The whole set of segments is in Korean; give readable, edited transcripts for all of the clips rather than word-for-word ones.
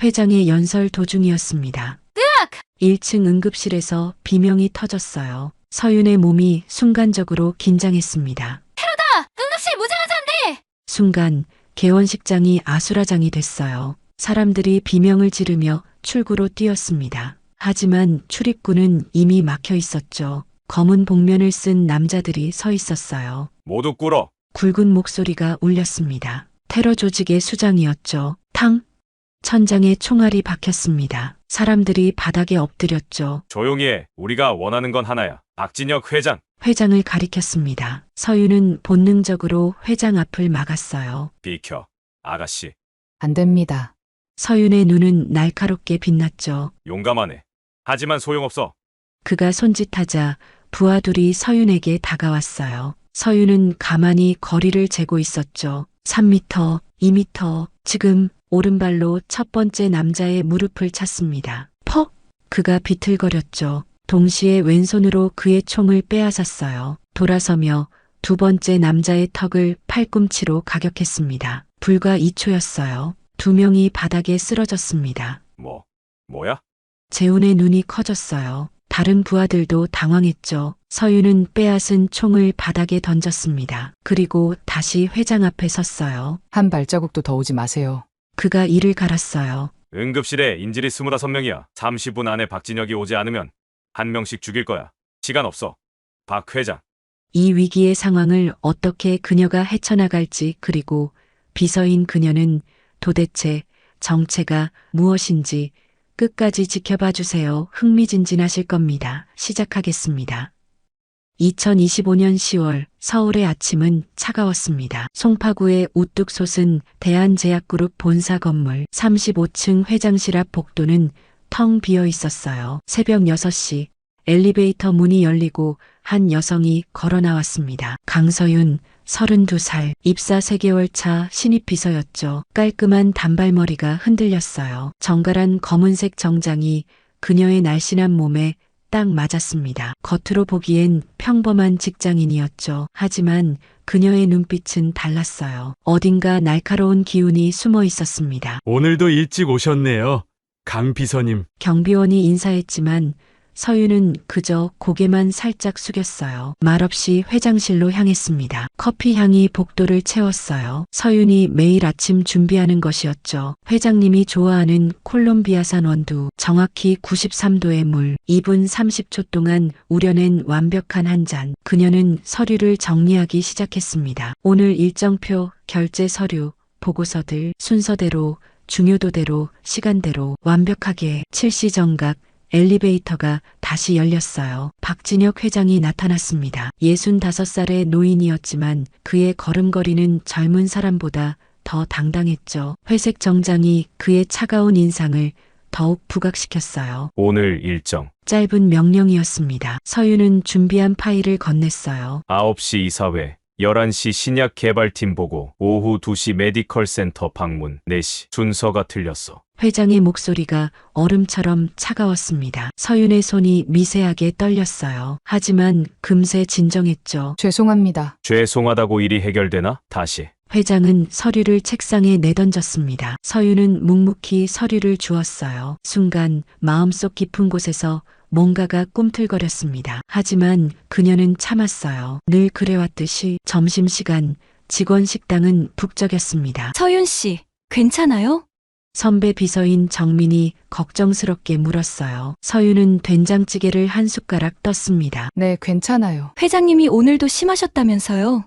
회장의 연설 도중이었습니다. 1층 응급실에서 비명이 터졌어요. 서윤의 몸이 순간적으로 긴장했습니다. 응급실 무장하자인데! 순간 개원식장이 아수라장이 됐어요. 사람들이 비명을 지르며 출구로 뛰었습니다. 하지만 출입구는 이미 막혀 있었죠. 검은 복면을 쓴 남자들이 서 있었어요. 모두 꿇어. 굵은 목소리가 울렸습니다. 테러 조직의 수장이었죠. 탕! 천장에 총알이 박혔습니다. 사람들이 바닥에 엎드렸죠. 조용히 해. 우리가 원하는 건 하나야. 박진혁 회장. 회장을 가리켰습니다. 서윤은 본능적으로 회장 앞을 막았어요. 비켜. 아가씨. 안 됩니다. 서윤의 눈은 날카롭게 빛났죠. 용감하네. 하지만 소용없어. 그가 손짓하자 부하 둘이 서윤에게 다가왔어요. 서윤은 가만히 거리를 재고 있었죠. 3m, 2m, 지금 오른발로 첫 번째 남자의 무릎을 찼습니다. 퍽! 그가 비틀거렸죠. 동시에 왼손으로 그의 총을 빼앗았어요. 돌아서며 두 번째 남자의 턱을 팔꿈치로 가격했습니다. 불과 2초였어요. 두 명이 바닥에 쓰러졌습니다. 뭐야? 재훈의 눈이 커졌어요. 다른 부하들도 당황했죠. 서윤은 빼앗은 총을 바닥에 던졌습니다. 그리고 다시 회장 앞에 섰어요. 한 발자국도 더 오지 마세요. 그가 이를 갈았어요. 응급실에 인질이 25명이야. 30분 안에 박진혁이 오지 않으면 한 명씩 죽일 거야. 시간 없어. 박 회장. 이 위기의 상황을 어떻게 그녀가 헤쳐나갈지, 그리고 비서인 그녀는 도대체 정체가 무엇인지 끝까지 지켜봐 주세요. 흥미진진하실 겁니다. 시작하겠습니다. 2025년 10월 서울의 아침은 차가웠습니다. 송파구의 우뚝 솟은 대한제약그룹 본사 건물 35층 회장실 앞 복도는 텅 비어 있었어요. 새벽 6시 엘리베이터 문이 열리고 한 여성이 걸어 나왔습니다. 강서윤, 32살, 입사 3개월 차 신입 비서였죠. 깔끔한 단발머리가 흔들렸어요. 정갈한 검은색 정장이 그녀의 날씬한 몸에 딱 맞았습니다. 겉으로 보기엔 평범한 직장인이었죠. 하지만 그녀의 눈빛은 달랐어요. 어딘가 날카로운 기운이 숨어 있었습니다. 오늘도 일찍 오셨네요. 강 비서님. 경비원이 인사했지만 서윤은 그저 고개만 살짝 숙였어요. 말없이 회장실로 향했습니다. 커피 향이 복도를 채웠어요. 서윤이 매일 아침 준비하는 것이었죠. 회장님이 좋아하는 콜롬비아산 원두, 정확히 93도의 물, 2분 30초 동안 우려낸 완벽한 한 잔. 그녀는 서류를 정리하기 시작했습니다. 오늘 일정표, 결제 서류, 보고서들 순서대로, 중요도대로, 시간대로 완벽하게. 7시 정각 엘리베이터가 다시 열렸어요. 박진혁 회장이 나타났습니다. 65살의 노인이었지만 그의 걸음걸이는 젊은 사람보다 더 당당했죠. 회색 정장이 그의 차가운 인상을 더욱 부각시켰어요. 오늘 일정. 짧은 명령이었습니다. 서윤은 준비한 파일을 건넸어요. 9시 이사회. 11시 신약 개발팀 보고. 오후 2시 메디컬 센터 방문. 4시. 순서가 틀렸어. 회장의 목소리가 얼음처럼 차가웠습니다. 서윤의 손이 미세하게 떨렸어요. 하지만 금세 진정했죠. 죄송합니다. 죄송하다고 일이 해결되나? 다시. 회장은 서류를 책상에 내던졌습니다. 서윤은 묵묵히 서류를 주었어요. 순간 마음속 깊은 곳에서 뭔가가 꿈틀거렸습니다. 하지만 그녀는 참았어요. 늘 그래왔듯이 점심시간 직원 식당은 북적였습니다. 서윤 씨, 괜찮아요? 선배 비서인 정민이 걱정스럽게 물었어요. 서윤은 된장찌개를 한 숟가락 떴습니다. 네, 괜찮아요. 회장님이 오늘도 심하셨다면서요?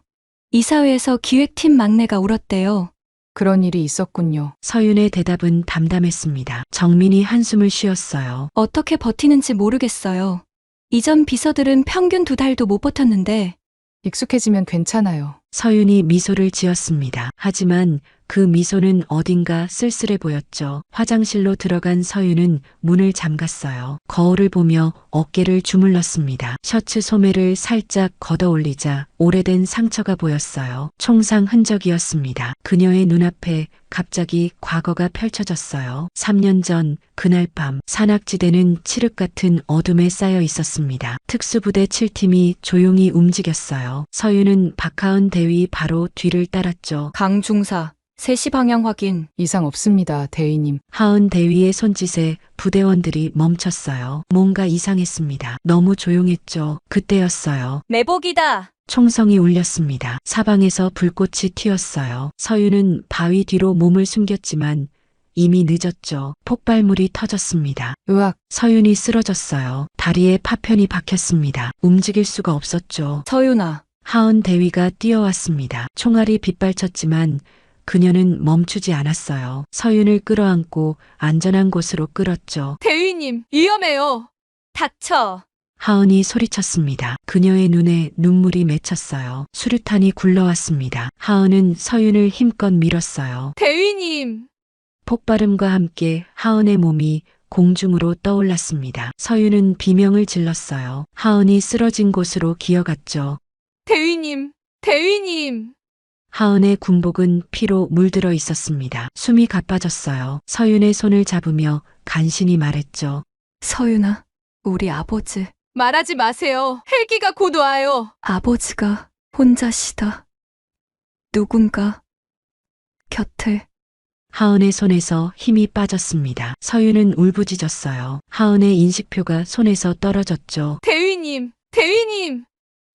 이사회에서 기획팀 막내가 울었대요. 그런 일이 있었군요. 서윤의 대답은 담담했습니다. 정민이 한숨을 쉬었어요. 어떻게 버티는지 모르겠어요. 이전 비서들은 평균 2달도 못 버텼는데. 익숙해지면 괜찮아요. 서윤이 미소를 지었습니다. 하지만 그 미소는 어딘가 쓸쓸해 보였죠. 화장실로 들어간 서윤은 문을 잠갔어요. 거울을 보며 어깨를 주물렀습니다. 셔츠 소매를 살짝 걷어 올리자 오래된 상처가 보였어요. 총상 흔적이었습니다. 그녀의 눈앞에 갑자기 과거가 펼쳐졌어요. 3년 전 그날 밤 산악지대는 칠흑 같은 어둠에 쌓여 있었습니다. 특수부대 7팀이 조용히 움직였어요. 서윤은 박하은 대위 바로 뒤를 따랐죠. 강 중사, 3시 방향 확인. 이상 없습니다, 대위님. 하은 대위의 손짓에 부대원들이 멈췄어요. 뭔가 이상했습니다. 너무 조용했죠. 그때였어요. 매복이다. 총성이 울렸습니다. 사방에서 불꽃이 튀었어요. 서윤은 바위 뒤로 몸을 숨겼지만 이미 늦었죠. 폭발물이 터졌습니다. 으악, 서윤이 쓰러졌어요. 다리에 파편이 박혔습니다. 움직일 수가 없었죠. 서윤아. 하은 대위가 뛰어왔습니다. 총알이 빗발쳤지만 그녀는 멈추지 않았어요. 서윤을 끌어안고 안전한 곳으로 끌었죠. 대위님, 위험해요. 닥쳐. 하은이 소리쳤습니다. 그녀의 눈에 눈물이 맺혔어요. 수류탄이 굴러왔습니다. 하은은 서윤을 힘껏 밀었어요. 대위님. 폭발음과 함께 하은의 몸이 공중으로 떠올랐습니다. 서윤은 비명을 질렀어요. 하은이 쓰러진 곳으로 기어갔죠. 대위님. 대위님. 하은의 군복은 피로 물들어 있었습니다. 숨이 가빠졌어요. 서윤의 손을 잡으며 간신히 말했죠. 서윤아, 우리 아버지. 말하지 마세요. 헬기가 곧 와요. 아버지가 혼자시다. 누군가 곁을. 하은의 손에서 힘이 빠졌습니다. 서윤은 울부짖었어요. 하은의 인식표가 손에서 떨어졌죠. 대위님. 대위님.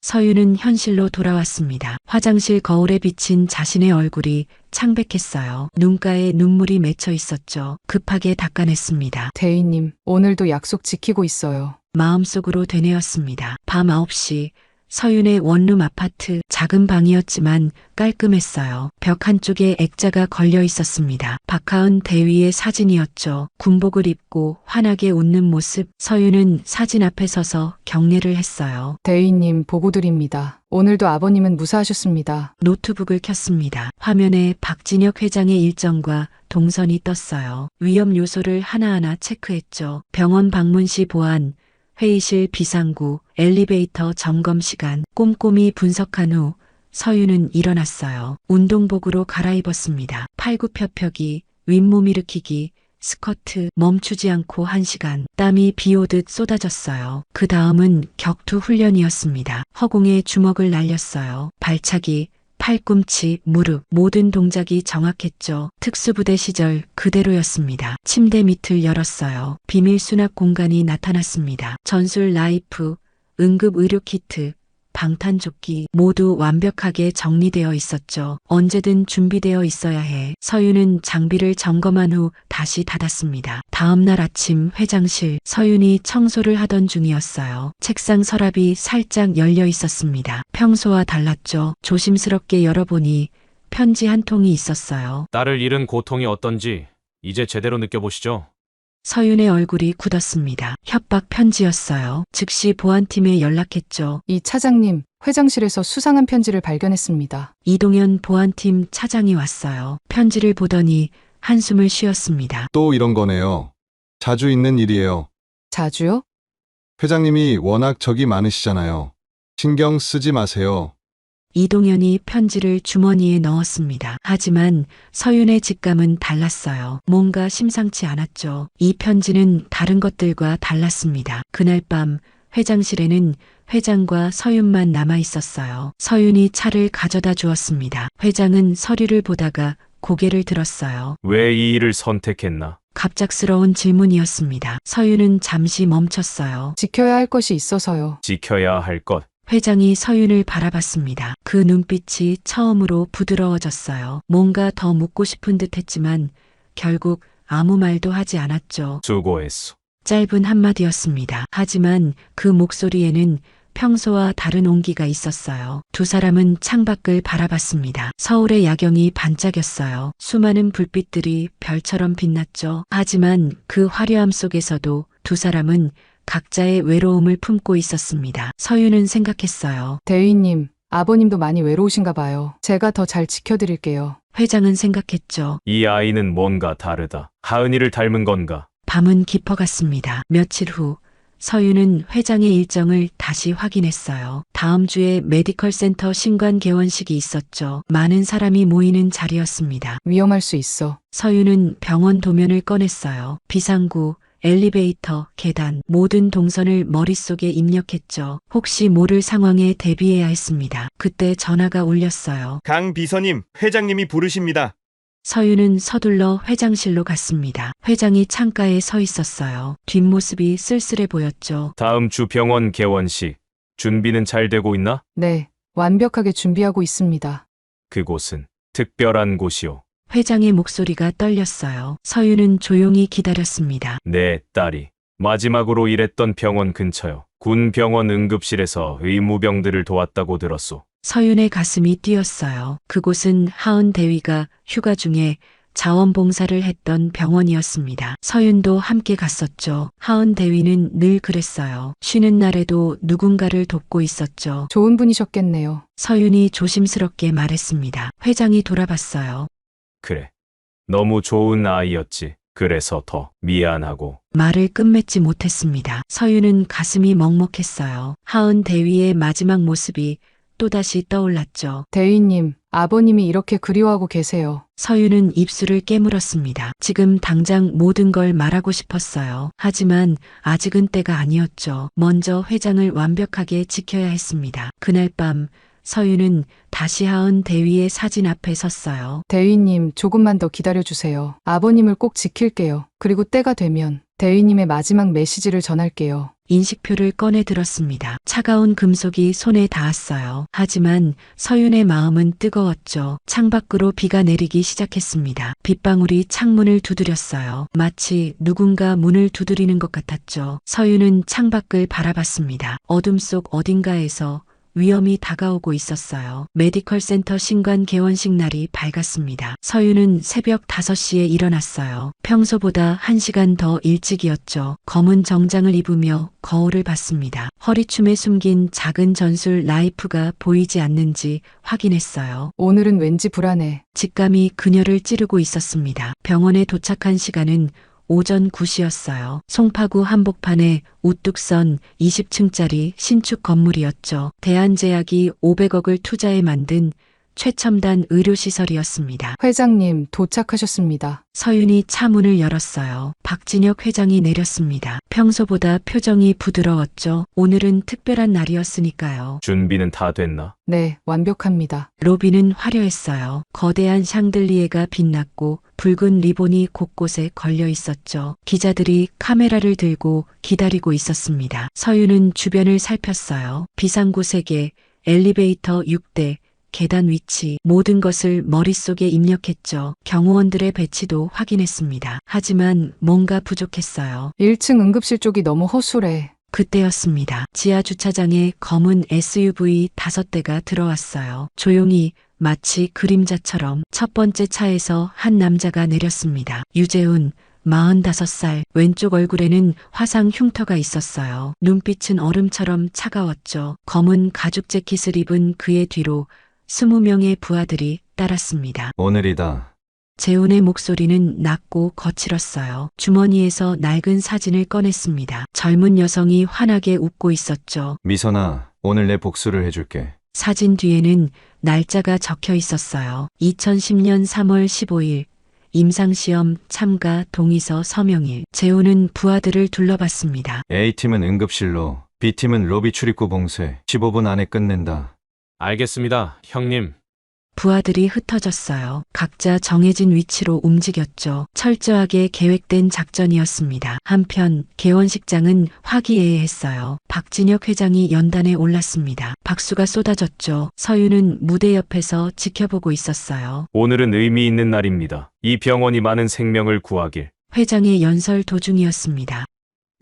서윤은 현실로 돌아왔습니다. 화장실 거울에 비친 자신의 얼굴이 창백했어요. 눈가에 눈물이 맺혀 있었죠. 급하게 닦아냈습니다. 대위님, 오늘도 약속 지키고 있어요. 마음속으로 되뇌었습니다. 밤 9시 서윤의 원룸 아파트, 작은 방이었지만 깔끔했어요. 벽 한쪽에 액자가 걸려 있었습니다. 박하은 대위의 사진이었죠. 군복을 입고 환하게 웃는 모습. 서윤은 사진 앞에 서서 경례를 했어요. 대위님, 보고 드립니다. 오늘도 아버님은 무사하셨습니다. 노트북을 켰습니다. 화면에 박진혁 회장의 일정과 동선이 떴어요. 위험 요소를 하나하나 체크했죠. 병원 방문 시 보안, 회의실 비상구, 엘리베이터 점검 시간, 꼼꼼히 분석한 후 서윤은 일어났어요. 운동복으로 갈아입었습니다. 팔굽혀펴기, 윗몸 일으키기, 스쿼트, 멈추지 않고 1시간. 땀이 비 오듯 쏟아졌어요. 그 다음은 격투 훈련이었습니다. 허공에 주먹을 날렸어요. 발차기, 팔꿈치, 무릎, 모든 동작이 정확했죠. 특수부대 시절 그대로였습니다. 침대 밑을 열었어요. 비밀 수납 공간이 나타났습니다. 전술 라이프, 응급 의료 키트, 방탄조끼 모두 완벽하게 정리되어 있었죠. 언제든 준비되어 있어야 해. 서윤은 장비를 점검한 후 다시 닫았습니다. 다음날 아침 회장실, 서윤이 청소를 하던 중이었어요. 책상 서랍이 살짝 열려 있었습니다. 평소와 달랐죠. 조심스럽게 열어보니 편지 한 통이 있었어요. 딸을 잃은 고통이 어떤지 이제 제대로 느껴보시죠. 서윤의 얼굴이 굳었습니다. 협박 편지였어요. 즉시 보안팀에 연락했죠. 이 차장님, 회장실에서 수상한 편지를 발견했습니다. 이동현 보안팀 차장이 왔어요. 편지를 보더니 한숨을 쉬었습니다. 또 이런 거네요. 자주 있는 일이에요. 자주요? 회장님이 워낙 적이 많으시잖아요. 신경 쓰지 마세요. 이동현이 편지를 주머니에 넣었습니다. 하지만 서윤의 직감은 달랐어요. 뭔가 심상치 않았죠. 이 편지는 다른 것들과 달랐습니다. 그날 밤 회장실에는 회장과 서윤만 남아 있었어요. 서윤이 차를 가져다 주었습니다. 회장은 서류를 보다가 고개를 들었어요. 왜 이 일을 선택했나? 갑작스러운 질문이었습니다. 서윤은 잠시 멈췄어요. 지켜야 할 것이 있어서요. 지켜야 할 것. 회장이 서윤을 바라봤습니다. 그 눈빛이 처음으로 부드러워졌어요. 뭔가 더 묻고 싶은 듯 했지만 결국 아무 말도 하지 않았죠. 수고했소. 짧은 한마디였습니다. 하지만 그 목소리에는 평소와 다른 온기가 있었어요. 두 사람은 창밖을 바라봤습니다. 서울의 야경이 반짝였어요. 수많은 불빛들이 별처럼 빛났죠. 하지만 그 화려함 속에서도 두 사람은 각자의 외로움을 품고 있었습니다. 서윤은 생각했어요. 대위님, 아버님도 많이 외로우신가 봐요. 제가 더 잘 지켜드릴게요. 회장은 생각했죠. 이 아이는 뭔가 다르다. 하은이를 닮은 건가? 밤은 깊어갔습니다. 며칠 후 서윤은 회장의 일정을 다시 확인했어요. 다음 주에 메디컬 센터 신관 개원식이 있었죠. 많은 사람이 모이는 자리였습니다. 위험할 수 있어. 서윤은 병원 도면을 꺼냈어요. 비상구, 엘리베이터, 계단, 모든 동선을 머릿속에 입력했죠. 혹시 모를 상황에 대비해야 했습니다. 그때 전화가 울렸어요. 강 비서님, 회장님이 부르십니다. 서윤은 서둘러 회장실로 갔습니다. 회장이 창가에 서 있었어요. 뒷모습이 쓸쓸해 보였죠. 다음 주 병원 개원식 준비는 잘 되고 있나? 네, 완벽하게 준비하고 있습니다. 그곳은 특별한 곳이오. 회장의 목소리가 떨렸어요. 서윤은 조용히 기다렸습니다. 내 딸이 마지막으로 일했던 병원 근처요. 군 병원 응급실에서 의무병들을 도왔다고 들었소. 서윤의 가슴이 뛰었어요. 그곳은 하은 대위가 휴가 중에 자원봉사를 했던 병원이었습니다. 서윤도 함께 갔었죠. 하은 대위는 늘 그랬어요. 쉬는 날에도 누군가를 돕고 있었죠. 좋은 분이셨겠네요. 서윤이 조심스럽게 말했습니다. 회장이 돌아봤어요. 그래. 너무 좋은 아이였지. 그래서 더 미안하고. 말을 끝맺지 못했습니다. 서윤은 가슴이 먹먹했어요. 하은 대위의 마지막 모습이 또다시 떠올랐죠. 대위님, 아버님이 이렇게 그리워하고 계세요. 서윤은 입술을 깨물었습니다. 지금 당장 모든 걸 말하고 싶었어요. 하지만 아직은 때가 아니었죠. 먼저 회장을 완벽하게 지켜야 했습니다. 그날 밤 서윤은 다시 하은 대위의 사진 앞에 섰어요. 대위님, 조금만 더 기다려주세요. 아버님을 꼭 지킬게요. 그리고 때가 되면 대위님의 마지막 메시지를 전할게요. 인식표를 꺼내 들었습니다. 차가운 금속이 손에 닿았어요. 하지만 서윤의 마음은 뜨거웠죠. 창밖으로 비가 내리기 시작했습니다. 빗방울이 창문을 두드렸어요. 마치 누군가 문을 두드리는 것 같았죠. 서윤은 창밖을 바라봤습니다. 어둠 속 어딘가에서 위험이 다가오고 있었어요. 메디컬 센터 신관 개원식 날이 밝았습니다. 서윤은 새벽 5시에 일어났어요. 평소보다 1시간 더 일찍이었죠. 검은 정장을 입으며 거울을 봤습니다. 허리춤에 숨긴 작은 전술 나이프가 보이지 않는지 확인했어요. 오늘은 왠지 불안해. 직감이 그녀를 찌르고 있었습니다. 병원에 도착한 시간은 오전 9시였어요. 송파구 한복판에 우뚝 선 20층짜리 신축 건물이었죠. 대한제약이 500억을 투자해 만든 최첨단 의료시설이었습니다. 회장님, 도착하셨습니다. 서윤이 차 문을 열었어요. 박진혁 회장이 내렸습니다. 평소보다 표정이 부드러웠죠. 오늘은 특별한 날이었으니까요. 준비는 다 됐나? 네, 완벽합니다. 로비는 화려했어요. 거대한 샹들리에가 빛났고 붉은 리본이 곳곳에 걸려 있었죠. 기자들이 카메라를 들고 기다리고 있었습니다. 서윤은 주변을 살폈어요. 비상구 3개, 엘리베이터 6대, 계단 위치, 모든 것을 머릿속에 입력했죠. 경호원들의 배치도 확인했습니다. 하지만 뭔가 부족했어요. 1층 응급실 쪽이 너무 허술해. 그때였습니다. 지하 주차장에 검은 SUV 5대가 들어왔어요. 조용히 마치 그림자처럼 첫 번째 차에서 한 남자가 내렸습니다. 유재훈, 45살, 왼쪽 얼굴에는 화상 흉터가 있었어요. 눈빛은 얼음처럼 차가웠죠. 검은 가죽 재킷을 입은 그의 뒤로 20명의 부하들이 따랐습니다. 오늘이다. 재훈의 목소리는 낮고 거칠었어요. 주머니에서 낡은 사진을 꺼냈습니다. 젊은 여성이 환하게 웃고 있었죠. 미선아, 오늘 내 복수를 해줄게. 사진 뒤에는 날짜가 적혀 있었어요. 2010년 3월 15일, 임상시험 참가 동의서 서명일. 재훈은 부하들을 둘러봤습니다. A팀은 응급실로, B팀은 로비 출입구 봉쇄. 15분 안에 끝낸다. 알겠습니다, 형님. 부하들이 흩어졌어요. 각자 정해진 위치로 움직였죠. 철저하게 계획된 작전이었습니다. 한편 개원식장은 화기애애했어요. 박진혁 회장이 연단에 올랐습니다. 박수가 쏟아졌죠. 서윤은 무대 옆에서 지켜보고 있었어요. 오늘은 의미 있는 날입니다. 이 병원이 많은 생명을 구하길. 회장의 연설 도중이었습니다.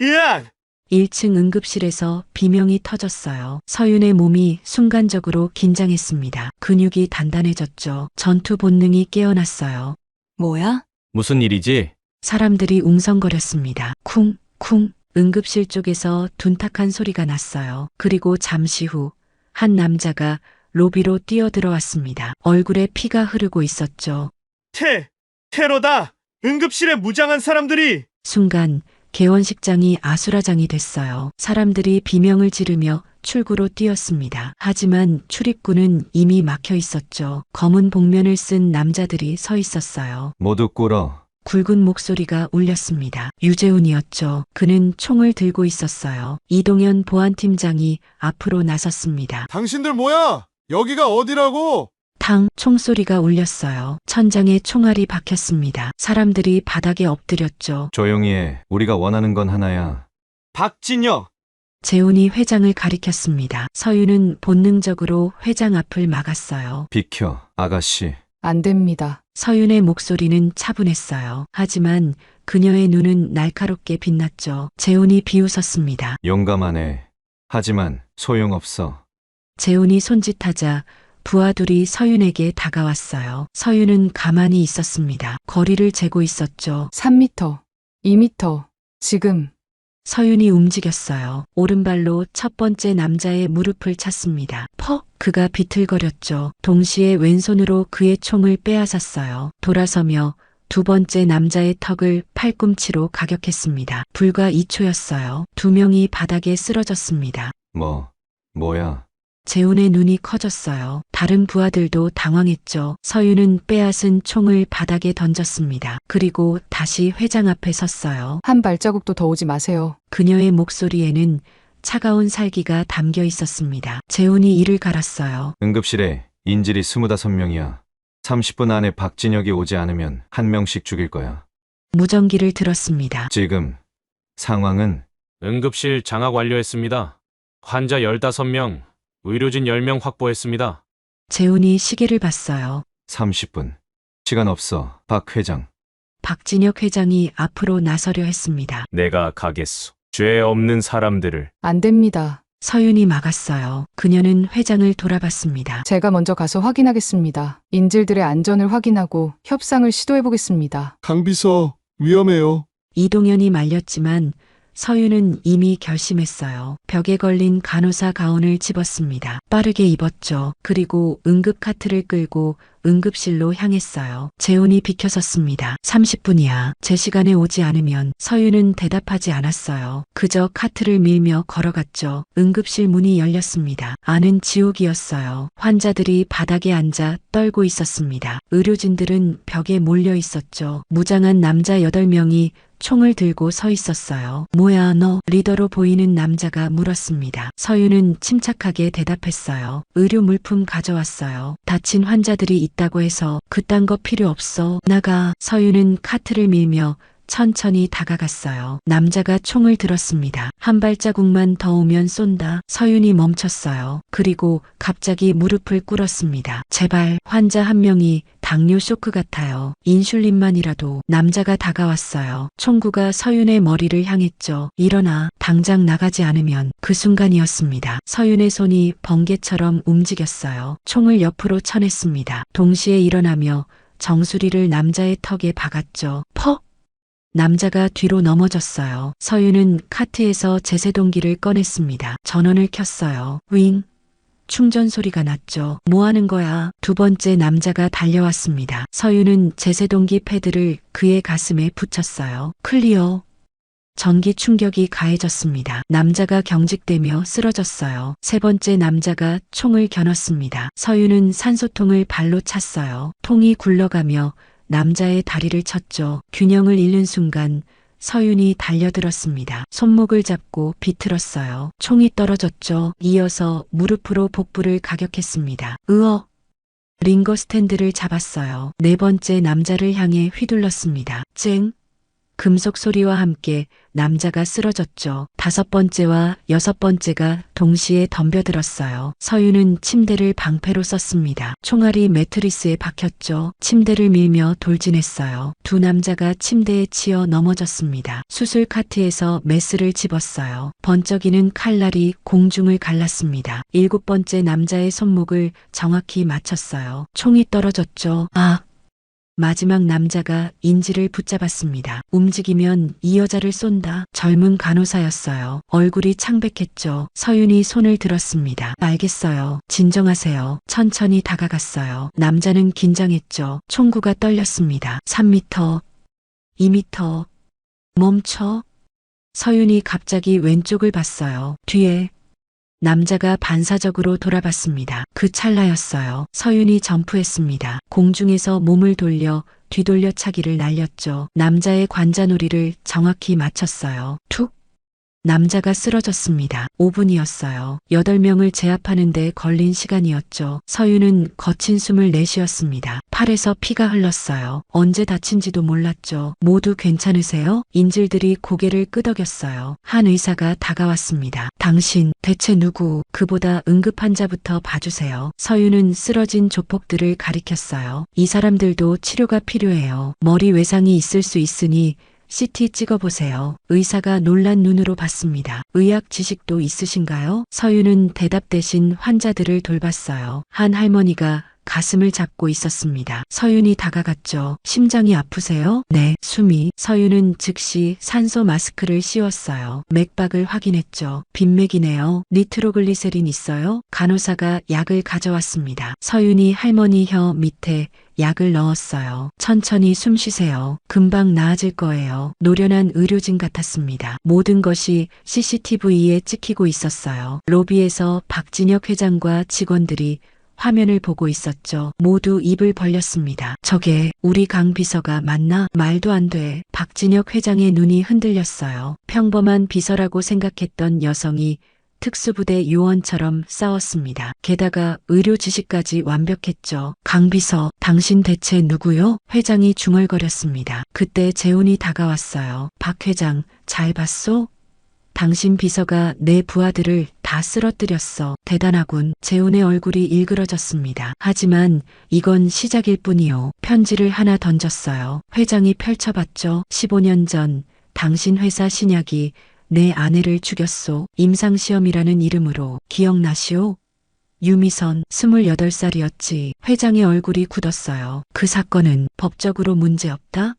으악! 1층 응급실에서 비명이 터졌어요. 서윤의 몸이 순간적으로 긴장했습니다. 근육이 단단해졌죠. 전투 본능이 깨어났어요. 뭐야? 무슨 일이지? 사람들이 웅성거렸습니다. 쿵쿵. 응급실 쪽에서 둔탁한 소리가 났어요. 그리고 잠시 후 한 남자가 로비로 뛰어들어왔습니다. 얼굴에 피가 흐르고 있었죠. 테러다! 응급실에 무장한 사람들이! 순간 개원식장이 아수라장이 됐어요. 사람들이 비명을 지르며 출구로 뛰었습니다. 하지만 출입구는 이미 막혀 있었죠. 검은 복면을 쓴 남자들이 서 있었어요. 모두 꿇어. 굵은 목소리가 울렸습니다. 유재훈이었죠. 그는 총을 들고 있었어요. 이동현 보안팀장이 앞으로 나섰습니다. 당신들 뭐야? 여기가 어디라고? 탕 총소리가 울렸어요. 천장에 총알이 박혔습니다. 사람들이 바닥에 엎드렸죠. 조용히 해. 우리가 원하는 건 하나야. 박진혁! 재훈이 회장을 가리켰습니다. 서윤은 본능적으로 회장 앞을 막았어요. 비켜, 아가씨. 안 됩니다. 서윤의 목소리는 차분했어요. 하지만 그녀의 눈은 날카롭게 빛났죠. 재훈이 비웃었습니다. 용감하네. 하지만 소용없어. 재훈이 손짓하자 부하들이 서윤에게 다가왔어요. 서윤은 가만히 있었습니다. 거리를 재고 있었죠. 3m, 2m, 지금. 서윤이 움직였어요. 오른발로 첫 번째 남자의 무릎을 찼습니다. 퍽! 그가 비틀거렸죠. 동시에 왼손으로 그의 총을 빼앗았어요. 돌아서며 두 번째 남자의 턱을 팔꿈치로 가격했습니다. 불과 2초였어요. 두 명이 바닥에 쓰러졌습니다. 뭐야. 재훈의 눈이 커졌어요. 다른 부하들도 당황했죠. 서윤은 빼앗은 총을 바닥에 던졌습니다. 그리고 다시 회장 앞에 섰어요. 한 발자국도 더 오지 마세요. 그녀의 목소리에는 차가운 살기가 담겨 있었습니다. 재훈이 이를 갈았어요. 응급실에 인질이 25명이야. 30분 안에 박진혁이 오지 않으면 한 명씩 죽일 거야. 무전기를 들었습니다. 지금 상황은 응급실 장악 완료했습니다. 환자 15명, 의료진 10명 확보했습니다. 재훈이 시계를 봤어요. 30분. 시간 없어, 박 회장. 박진혁 회장이 앞으로 나서려 했습니다. 내가 가겠소. 죄 없는 사람들을. 안 됩니다. 서윤이 막았어요. 그녀는 회장을 돌아봤습니다. 제가 먼저 가서 확인하겠습니다. 인질들의 안전을 확인하고 협상을 시도해보겠습니다. 강비서, 위험해요. 이동현이 말렸지만 서윤은 이미 결심했어요. 벽에 걸린 간호사 가운을 집었습니다. 빠르게 입었죠. 그리고 응급 카트를 끌고 응급실로 향했어요. 재훈이 비켜섰습니다. 30분이야. 제 시간에 오지 않으면. 서윤은 대답하지 않았어요. 그저 카트를 밀며 걸어갔죠. 응급실 문이 열렸습니다. 안은 지옥이었어요. 환자들이 바닥에 앉아 떨고 있었습니다. 의료진들은 벽에 몰려 있었죠. 무장한 남자 8명이 총을 들고 서 있었어요. 뭐야 너? 리더로 보이는 남자가 물었습니다. 서윤은 침착하게 대답했어요. 의료 물품 가져왔어요. 다친 환자들이 있다고 해서 그딴 거 필요 없어. 나가. 서윤은 카트를 밀며 천천히 다가갔어요. 남자가 총을 들었습니다. 한 발자국만 더 오면 쏜다. 서윤이 멈췄어요. 그리고 갑자기 무릎을 꿇었습니다. 제발. 환자 한 명이 당뇨 쇼크 같아요. 인슐린만이라도. 남자가 다가왔어요. 총구가 서윤의 머리를 향했죠. 일어나. 당장 나가지 않으면. 그 순간이었습니다. 서윤의 손이 번개처럼 움직였어요. 총을 옆으로 쳐냈습니다. 동시에 일어나며 정수리를 남자의 턱에 박았죠. 퍽! 남자가 뒤로 넘어졌어요. 서윤은 카트에서 제세동기를 꺼냈습니다. 전원을 켰어요. 윙! 충전 소리가 났죠. 뭐 하는 거야? 두 번째 남자가 달려왔습니다. 서윤은 제세동기 패드를 그의 가슴에 붙였어요. 클리어! 전기 충격이 가해졌습니다. 남자가 경직되며 쓰러졌어요. 세 번째 남자가 총을 겨눴습니다. 서윤은 산소통을 발로 찼어요. 통이 굴러가며 남자의 다리를 쳤죠. 균형을 잃는 순간 서윤이 달려들었습니다. 손목을 잡고 비틀었어요. 총이 떨어졌죠. 이어서 무릎으로 복부를 가격했습니다. 으억! 링거 스탠드를 잡았어요. 네 번째 남자를 향해 휘둘렀습니다. 쨍! 금속 소리와 함께 남자가 쓰러졌죠. 다섯 번째와 여섯 번째가 동시에 덤벼들었어요. 서윤은 침대를 방패로 썼습니다. 총알이 매트리스에 박혔죠. 침대를 밀며 돌진했어요. 두 남자가 침대에 치여 넘어졌습니다. 수술 카트에서 메스를 집었어요. 번쩍이는 칼날이 공중을 갈랐습니다. 일곱 번째 남자의 손목을 정확히 맞췄어요. 총이 떨어졌죠. 아! 마지막 남자가 인지를 붙잡았습니다. 움직이면 이 여자를 쏜다. 젊은 간호사였어요. 얼굴이 창백했죠. 서윤이 손을 들었습니다. 알겠어요. 진정하세요. 천천히 다가갔어요. 남자는 긴장했죠. 총구가 떨렸습니다. 3m, 2m. 멈춰. 서윤이 갑자기 왼쪽을 봤어요. 뒤에. 남자가 반사적으로 돌아봤습니다. 그 찰나였어요. 서윤이 점프했습니다. 공중에서 몸을 돌려 뒤돌려 차기를 날렸죠. 남자의 관자놀이를 정확히 맞췄어요. 툭! 남자가 쓰러졌습니다. 5분이었어요. 8명을 제압하는데 걸린 시간이었죠. 서윤은 거친 숨을 내쉬었습니다. 팔에서 피가 흘렀어요. 언제 다친지도 몰랐죠. 모두 괜찮으세요? 인질들이 고개를 끄덕였어요. 한 의사가 다가왔습니다. 당신 대체 누구? 그보다 응급환자부터 봐주세요. 서윤은 쓰러진 조폭들을 가리켰어요. 이 사람들도 치료가 필요해요. 머리 외상이 있을 수 있으니 CT 찍어보세요. 의사가 놀란 눈으로 봤습니다. 의학 지식도 있으신가요? 서윤은 대답 대신 환자들을 돌봤어요. 한 할머니가 가슴을 잡고 있었습니다. 서윤이 다가갔죠. 심장이 아프세요? 네, 숨이. 서윤은 즉시 산소 마스크를 씌웠어요. 맥박을 확인했죠. 빈맥이네요. 니트로글리세린 있어요? 간호사가 약을 가져왔습니다. 서윤이 할머니 혀 밑에 약을 넣었어요. 천천히 숨 쉬세요. 금방 나아질 거예요. 노련한 의료진 같았습니다. 모든 것이 CCTV에 찍히고 있었어요. 로비에서 박진혁 회장과 직원들이 화면을 보고 있었죠. 모두 입을 벌렸습니다. 저게 우리 강 비서가 맞나? 말도 안 돼. 박진혁 회장의 눈이 흔들렸어요. 평범한 비서라고 생각했던 여성이 특수부대 요원처럼 싸웠습니다. 게다가 의료 지식까지 완벽했죠. 강 비서, 당신 대체 누구요? 회장이 중얼거렸습니다. 그때 재훈이 다가왔어요. 박 회장, 잘 봤소? 당신 비서가 내 부하들을 다 쓰러뜨렸어. 대단하군. 재훈의 얼굴이 일그러졌습니다. 하지만 이건 시작일 뿐이요. 편지를 하나 던졌어요. 회장이 펼쳐봤죠. 15년 전 당신 회사 신약이 내 아내를 죽였소. 임상시험이라는 이름으로. 기억나시오? 유미선 28살이었지. 회장의 얼굴이 굳었어요. 그 사건은 법적으로 문제없다?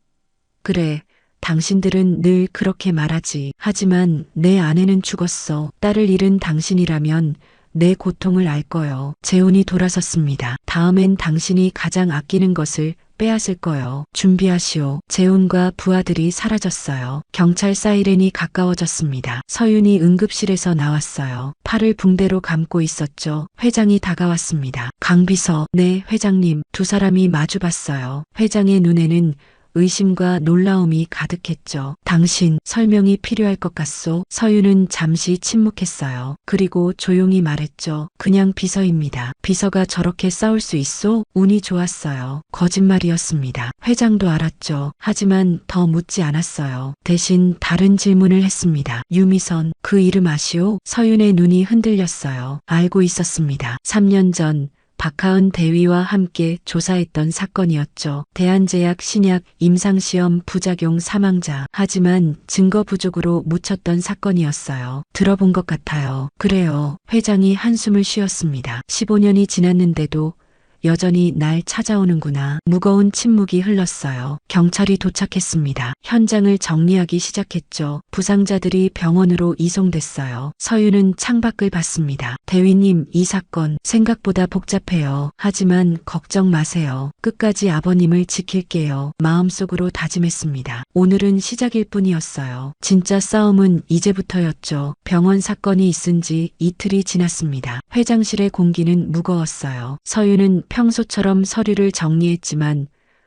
그래. 당신들은 늘 그렇게 말하지. 하지만 내 아내는 죽었어. 딸을 잃은 당신이라면 내 고통을 알 거요. 재훈이 돌아섰습니다. 다음엔 당신이 가장 아끼는 것을 빼앗을 거요. 준비하시오. 재훈과 부하들이 사라졌어요. 경찰 사이렌이 가까워졌습니다. 서윤이 응급실에서 나왔어요. 팔을 붕대로 감고 있었죠. 회장이 다가왔습니다. 강 비서, 네, 회장님. 두 사람이 마주봤어요. 회장의 눈에는 의심과 놀라움이 가득했죠. 당신 설명이 필요할 것 같소? 서윤은 잠시 침묵했어요. 그리고 조용히 말했죠. 그냥 비서입니다. 비서가 저렇게 싸울 수 있소? 운이 좋았어요. 거짓말이었습니다. 회장도 알았죠. 하지만 더 묻지 않았어요. 대신 다른 질문을 했습니다. 유미선, 그 이름 아시오? 서윤의 눈이 흔들렸어요. 알고 있었습니다. 3년 전 박하은 대위와 함께 조사했던 사건이었죠. 대한제약 신약 임상시험 부작용 사망자. 하지만 증거 부족으로 묻혔던 사건이었어요. 들어본 것 같아요. 그래요. 회장이 한숨을 쉬었습니다. 15년이 지났는데도 여전히 날 찾아오는구나. 무거운 침묵이 흘렀어요. 경찰이 도착했습니다. 현장을 정리하기 시작했죠. 부상자들이 병원으로 이송됐어요. 서윤은 창밖을 봤습니다. 대위님, 이 사건 생각보다 복잡해요. 하지만 걱정 마세요. 끝까지 아버님을 지킬게요. 마음속으로 다짐했습니다. 오늘은 시작일 뿐이었어요. 진짜 싸움은 이제부터였죠. 병원 사건이 있은 지 이틀이 지났습니다. 회장실의 공기는 무거웠어요. 서윤은 평소처럼 서류를 정리했지만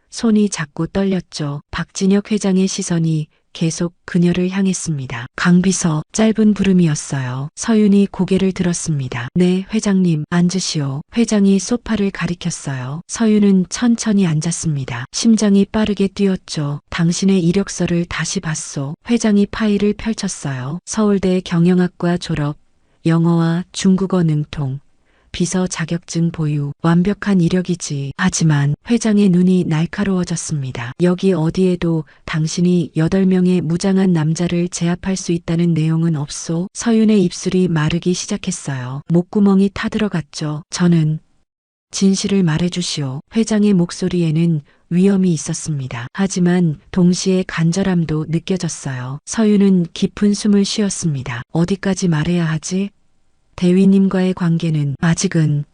손이 자꾸 떨렸죠. 박진혁 회장의 시선이 계속 그녀를 향했습니다. 강 비서, 짧은 부름이었어요. 서윤이 고개를 들었습니다. 네, 회장님, 앉으시오. 회장이 소파를 가리켰어요. 서윤은 천천히 앉았습니다. 심장이 빠르게 뛰었죠. 당신의 이력서를 다시 봤소. 회장이 파일을 펼쳤어요. 서울대 경영학과 졸업, 영어와 중국어 능통, 비서 자격증 보유, 완벽한 이력이지. 하지만 회장의 눈이 날카로워졌습니다. 여기 어디에도 당신이 8명의 무장한 남자를 제압할 수 있다는 내용은 없소. 서윤의 입술이 마르기 시작했어요. 목구멍이 타들어갔죠. 저는 진실을 말해주시오. 회장의 목소리에는 위험이 있었습니다. 하지만 동시에 간절함도 느껴졌어요. 서윤은 깊은 숨을 쉬었습니다. 어디까지 말해야 하지? 대위님과의 관계는 아직은.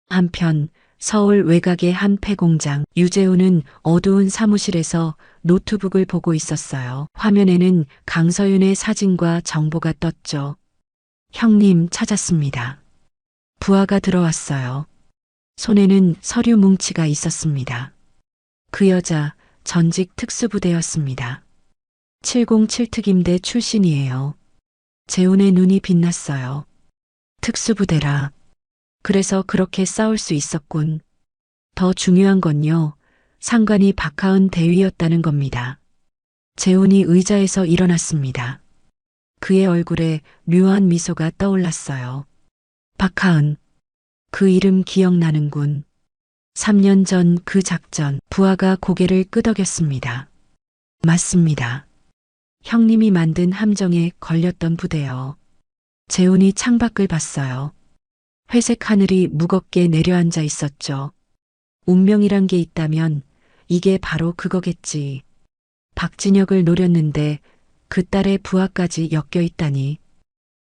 한편 서울 외곽의 한 폐공장, 유재우는 어두운 사무실에서 노트북을 보고 있었어요. 화면에는 강서윤의 사진과 정보가 떴죠. 형님, 찾았습니다. 부하가 들어왔어요. 손에는 서류 뭉치가 있었습니다. 그 여자 전직 특수부대였습니다. 707 특임대 출신이에요. 재훈의 눈이 빛났어요. 특수부대라. 그래서 그렇게 싸울 수 있었군. 더 중요한 건요. 상관이 박하은 대위였다는 겁니다. 재훈이 의자에서 일어났습니다. 그의 얼굴에 묘한 미소가 떠올랐어요. 박하은. 그 이름 기억나는군. 3년 전 그 작전, 부하가 고개를 끄덕였습니다. 맞습니다. 형님이 만든 함정에 걸렸던 부대요. 재훈이 창밖을 봤어요. 회색 하늘이 무겁게 내려앉아 있었죠. 운명이란 게 있다면 이게 바로 그거겠지. 박진혁을 노렸는데 그 딸의 부하까지 엮여 있다니.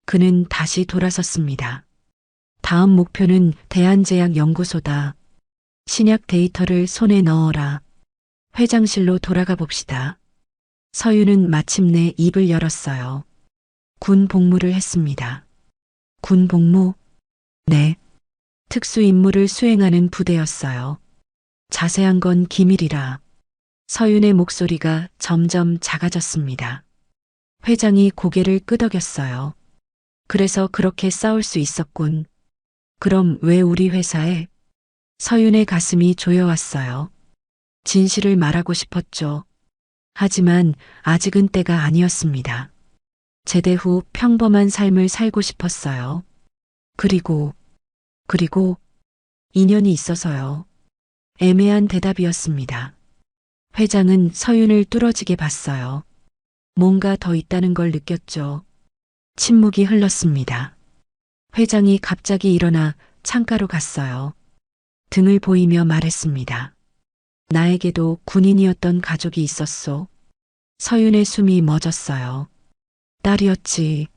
그는 다시 돌아섰습니다. 다음 목표는 대한제약연구소다. 신약 데이터를 손에 넣어라. 회장실로 돌아가 봅시다. 서윤은 마침내 입을 열었어요. 군 복무를 했습니다. 군 복무? 네. 특수 임무를 수행하는 부대였어요. 자세한 건 기밀이라. 서윤의 목소리가 점점 작아졌습니다. 회장이 고개를 끄덕였어요. 그래서 그렇게 싸울 수 있었군. 그럼 왜 우리 회사에? 서윤의 가슴이 조여왔어요. 진실을 말하고 싶었죠. 하지만 아직은 때가 아니었습니다. 제대 후 평범한 삶을 살고 싶었어요. 그리고 인연이 있어서요. 애매한 대답이었습니다. 회장은 서윤을 뚫어지게 봤어요. 뭔가 더 있다는 걸 느꼈죠. 침묵이 흘렀습니다. 회장이 갑자기 일어나 창가로 갔어요. 등을 보이며 말했습니다. 나에게도 군인이었던 가족이 있었소. 서윤의 숨이 멎었어요. 딸이었지.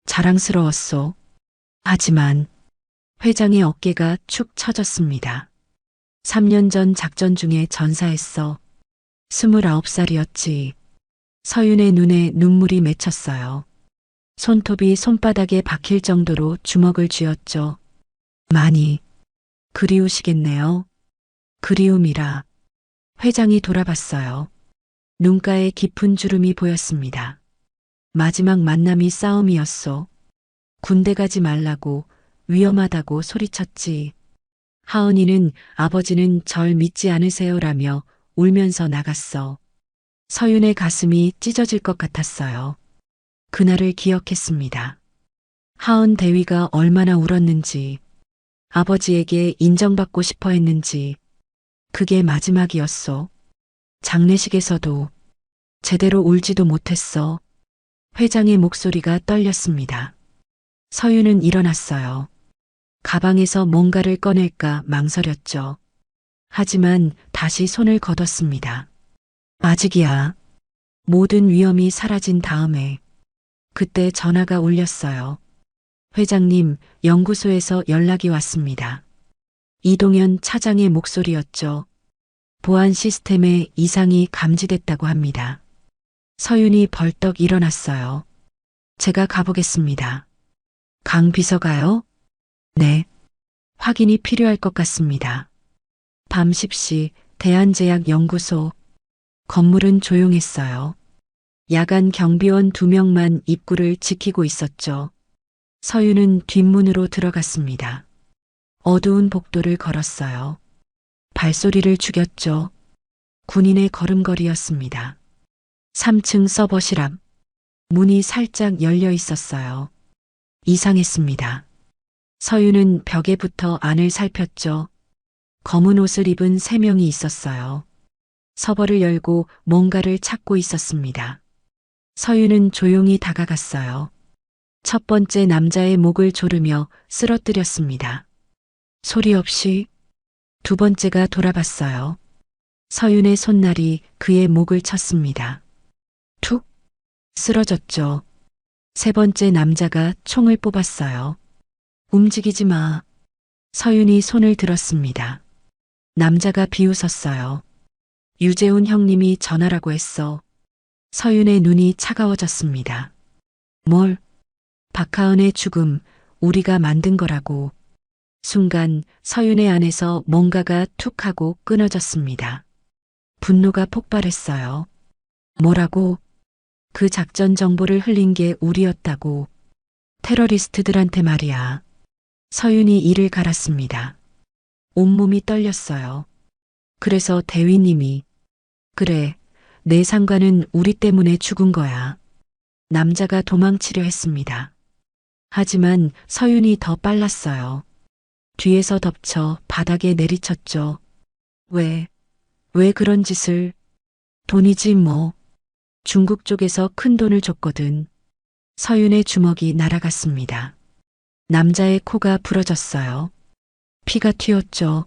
자랑스러웠소. 하지만 회장의 어깨가 축 처졌습니다. 3년 전 작전 중에 전사했어. 29살이었지. 서윤의 눈에 눈물이 맺혔어요. 손톱이 손바닥에 박힐 정도로 주먹을 쥐었죠. 많이 그리우시겠네요. 그리움이라. 회장이 돌아봤어요. 눈가에 깊은 주름이 보였습니다. 마지막 만남이 싸움이었소. 군대 가지 말라고, 위험하다고 소리쳤지. 하은이는 아버지는 절 믿지 않으세요라며 울면서 나갔어. 서윤의 가슴이 찢어질 것 같았어요. 그날을 기억했습니다. 하은 대위가 얼마나 울었는지, 아버지에게 인정받고 싶어 했는지, 그게 마지막이었소. 장례식에서도 제대로 울지도 못했어. 회장의 목소리가 떨렸습니다. 서윤은 일어났어요. 가방에서 뭔가를 꺼낼까 망설였죠. 하지만 다시 손을 거뒀습니다. 아직이야. 모든 위험이 사라진 다음에. 그때 전화가 울렸어요. 회장님, 연구소에서 연락이 왔습니다. 이동현 차장의 목소리였죠. 보안 시스템에 이상이 감지됐다고 합니다. 서윤이 벌떡 일어났어요. 제가 가보겠습니다. 강 비서가요? 네. 확인이 필요할 것 같습니다. 밤 10시 대한제약연구소. 건물은 조용했어요. 야간 경비원 2명만 입구를 지키고 있었죠. 서윤은 뒷문으로 들어갔습니다. 어두운 복도를 걸었어요. 발소리를 죽였죠. 군인의 걸음걸이였습니다. 3층 서버실 앞. 문이 살짝 열려 있었어요. 이상했습니다. 서윤은 벽에 붙어 안을 살폈죠. 검은 옷을 입은 3명이 있었어요. 서버를 열고 뭔가를 찾고 있었습니다. 서윤은 조용히 다가갔어요. 첫 번째 남자의 목을 조르며 쓰러뜨렸습니다. 소리 없이. 두 번째가 돌아봤어요. 서윤의 손날이 그의 목을 쳤습니다. 툭 쓰러졌죠. 세 번째 남자가 총을 뽑았어요. 움직이지 마. 서윤이 손을 들었습니다. 남자가 비웃었어요. 유재훈 형님이 전화라고 했어. 서윤의 눈이 차가워졌습니다. 뭘? 박하은의 죽음, 우리가 만든 거라고. 순간 서윤의 안에서 뭔가가 툭 하고 끊어졌습니다. 분노가 폭발했어요. 뭐라고? 그 작전 정보를 흘린 게 우리였다고. 테러리스트들한테 말이야. 서윤이 이를 갈았습니다. 온몸이 떨렸어요. 그래서 대위님이 그래, 내 상관은 우리 때문에 죽은 거야. 남자가 도망치려 했습니다. 하지만 서윤이 더 빨랐어요. 뒤에서 덮쳐 바닥에 내리쳤죠. 왜 그런 짓을? 돈이지 뭐. 중국 쪽에서 큰 돈을 줬거든. 서윤의 주먹이 날아갔습니다. 남자의 코가 부러졌어요. 피가 튀었죠.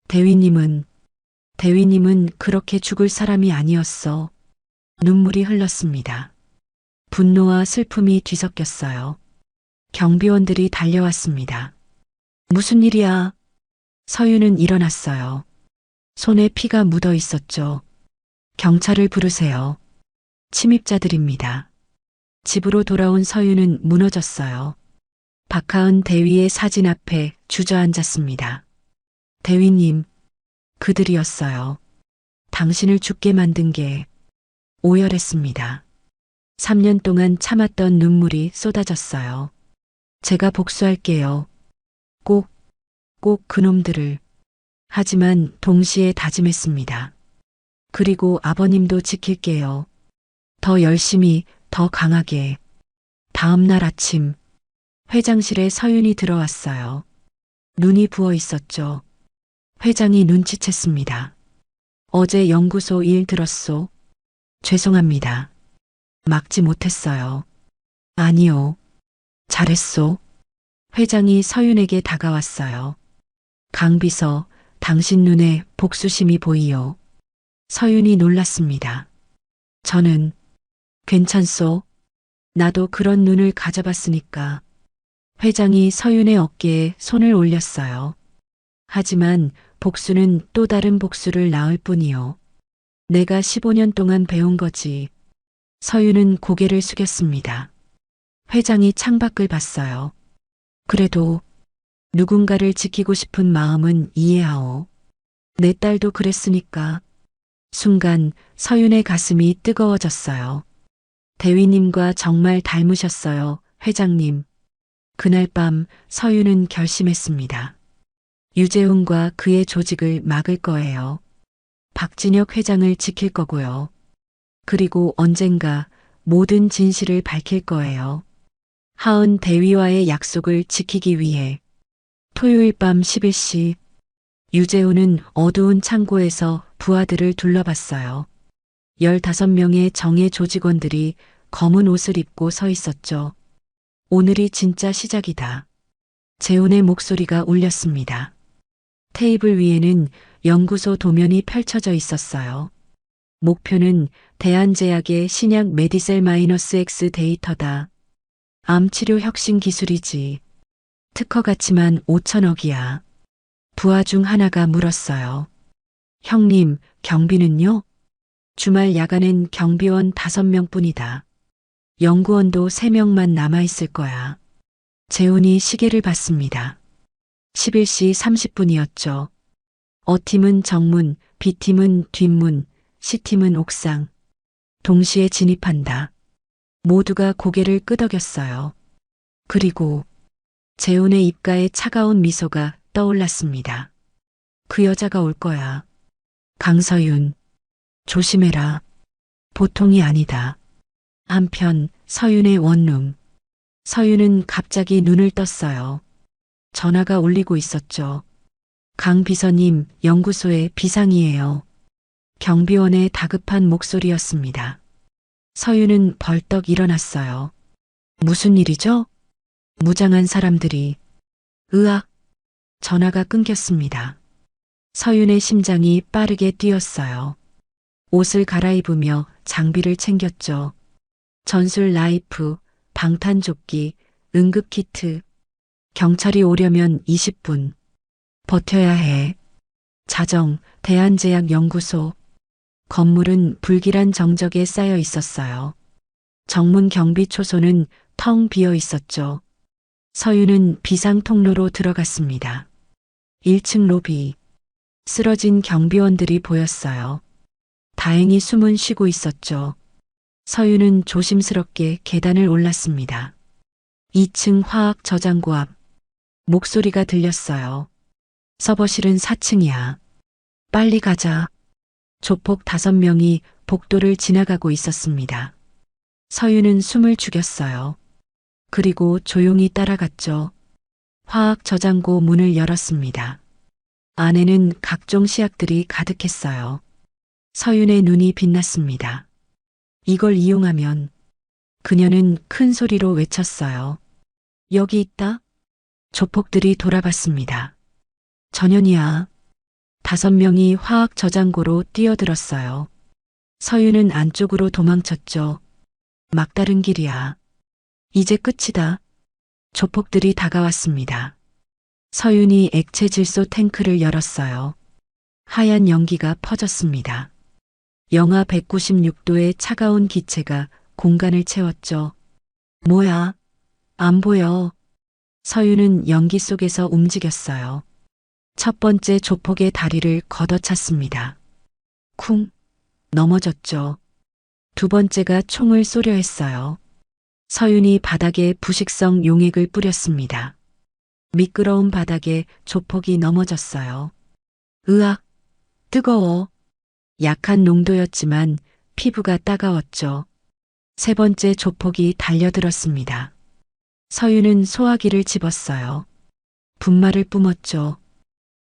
대위님은 그렇게 죽을 사람이 아니었어. 눈물이 흘렀습니다. 분노와 슬픔이 뒤섞였어요. 경비원들이 달려왔습니다. 무슨 일이야? 서윤은 일어났어요. 손에 피가 묻어 있었죠. 경찰을 부르세요. 침입자들입니다. 집으로 돌아온 서윤은 무너졌어요. 박하은 대위의 사진 앞에 주저앉았습니다. 대위님, 그들이었어요. 당신을 죽게 만든 게 오열했습니다. 3년 동안 참았던 눈물이 쏟아졌어요. 제가 복수할게요. 꼭 그놈들을. 하지만 동시에 다짐했습니다. 그리고 아버님도 지킬게요. 더 열심히, 더 강하게. 다음 날 아침, 회장실에 서윤이 들어왔어요. 눈이 부어 있었죠. 회장이 눈치챘습니다. 어제 연구소 일 들었소? 죄송합니다. 막지 못했어요. 아니요. 잘했소. 회장이 서윤에게 다가왔어요. 강비서, 당신 눈에 복수심이 보이요. 서윤이 놀랐습니다. 저는 괜찮소. 나도 그런 눈을 가져봤으니까. 회장이 서윤의 어깨에 손을 올렸어요. 하지만 복수는 또 다른 복수를 낳을 뿐이요. 내가 15년 동안 배운 거지. 서윤은 고개를 숙였습니다. 회장이 창밖을 봤어요. 그래도 누군가를 지키고 싶은 마음은 이해하오. 내 딸도 그랬으니까. 순간 서윤의 가슴이 뜨거워졌어요. 대위님과 정말 닮으셨어요, 회장님. 그날 밤 서윤은 결심했습니다. 유재훈과 그의 조직을 막을 거예요. 박진혁 회장을 지킬 거고요. 그리고 언젠가 모든 진실을 밝힐 거예요. 하은 대위와의 약속을 지키기 위해 토요일 밤 11시 유재훈은 어두운 창고에서 부하들을 둘러봤어요. 15명의 정예 조직원들이 검은 옷을 입고 서 있었죠. 오늘이 진짜 시작이다. 재훈의 목소리가 울렸습니다. 테이블 위에는 연구소 도면이 펼쳐져 있었어요. 목표는 대한제약의 신약 메디셀 마이너스 X 데이터다. 암치료 혁신 기술이지. 특허 가치만 5천억이야. 부하 중 하나가 물었어요. 형님, 경비는요? 주말 야간엔 경비원 5명뿐이다. 연구원도 3명만 남아있을 거야. 재훈이 시계를 봤습니다. 11시 30분이었죠. O팀은 정문, B팀은 뒷문, C팀은 옥상. 동시에 진입한다. 모두가 고개를 끄덕였어요. 그리고 재훈의 입가에 차가운 미소가 떠올랐습니다. 그 여자가 올 거야. 강서윤, 조심해라. 보통이 아니다. 한편 서윤의 원룸. 서윤은 갑자기 눈을 떴어요. 전화가 울리고 있었죠. 강 비서님, 연구소에 비상이에요. 경비원의 다급한 목소리였습니다. 서윤은 벌떡 일어났어요. 무슨 일이죠? 무장한 사람들이. 으악! 전화가 끊겼습니다. 서윤의 심장이 빠르게 뛰었어요. 옷을 갈아입으며 장비를 챙겼죠. 전술 라이프, 방탄조끼, 응급키트. 경찰이 오려면 20분. 버텨야 해. 자정, 대한제약연구소. 건물은 불길한 정적에 쌓여 있었어요. 정문 경비 초소는 텅 비어 있었죠. 서윤은 비상 통로로 들어갔습니다. 1층 로비. 쓰러진 경비원들이 보였어요. 다행히 숨은 쉬고 있었죠. 서윤은 조심스럽게 계단을 올랐습니다. 2층 화학 저장고 앞 목소리가 들렸어요. 서버실은 4층이야. 빨리 가자. 조폭 5명이 복도를 지나가고 있었습니다. 서윤은 숨을 죽였어요. 그리고 조용히 따라갔죠. 화학 저장고 문을 열었습니다. 안에는 각종 시약들이 가득했어요. 서윤의 눈이 빛났습니다. 이걸 이용하면 그녀는 큰 소리로 외쳤어요. 여기 있다. 조폭들이 돌아봤습니다. 전현이야. 5명이 화학 저장고로 뛰어들었어요. 서윤은 안쪽으로 도망쳤죠. 막다른 길이야. 이제 끝이다. 조폭들이 다가왔습니다. 서윤이 액체 질소 탱크를 열었어요. 하얀 연기가 퍼졌습니다. 영하 196도의 차가운 기체가 공간을 채웠죠. 뭐야? 안 보여. 서윤은 연기 속에서 움직였어요. 첫 번째 조폭의 다리를 걷어찼습니다. 쿵! 넘어졌죠. 두 번째가 총을 쏘려 했어요. 서윤이 바닥에 부식성 용액을 뿌렸습니다. 미끄러운 바닥에 조폭이 넘어졌어요. 으악! 뜨거워. 약한 농도였지만 피부가 따가웠죠. 세 번째 조폭이 달려들었습니다. 서윤은 소화기를 집었어요. 분말을 뿜었죠.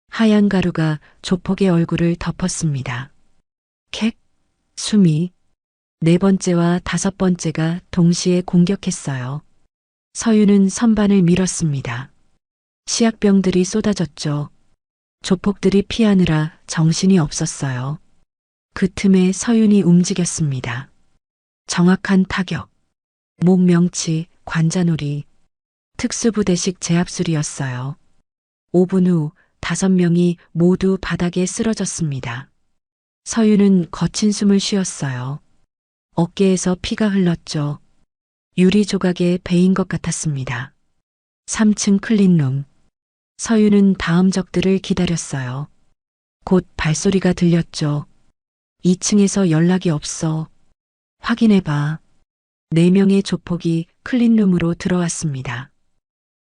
하얀 가루가 조폭의 얼굴을 덮었습니다. 캑! 숨이. 네 번째와 5번째가 동시에 공격했어요. 서윤은 선반을 밀었습니다. 시약병들이 쏟아졌죠. 조폭들이 피하느라 정신이 없었어요. 그 틈에 서윤이 움직였습니다. 정확한 타격. 목명치, 관자놀이. 특수부대식 제압술이었어요. 5분 후 5명이 모두 바닥에 쓰러졌습니다. 서윤은 거친 숨을 쉬었어요. 어깨에서 피가 흘렀죠. 유리 조각에 베인 것 같았습니다. 3층 클린룸. 서윤은 다음 적들을 기다렸어요. 곧 발소리가 들렸죠. 2층에서 연락이 없어. 확인해봐. 4명의 조폭이 클린룸으로 들어왔습니다.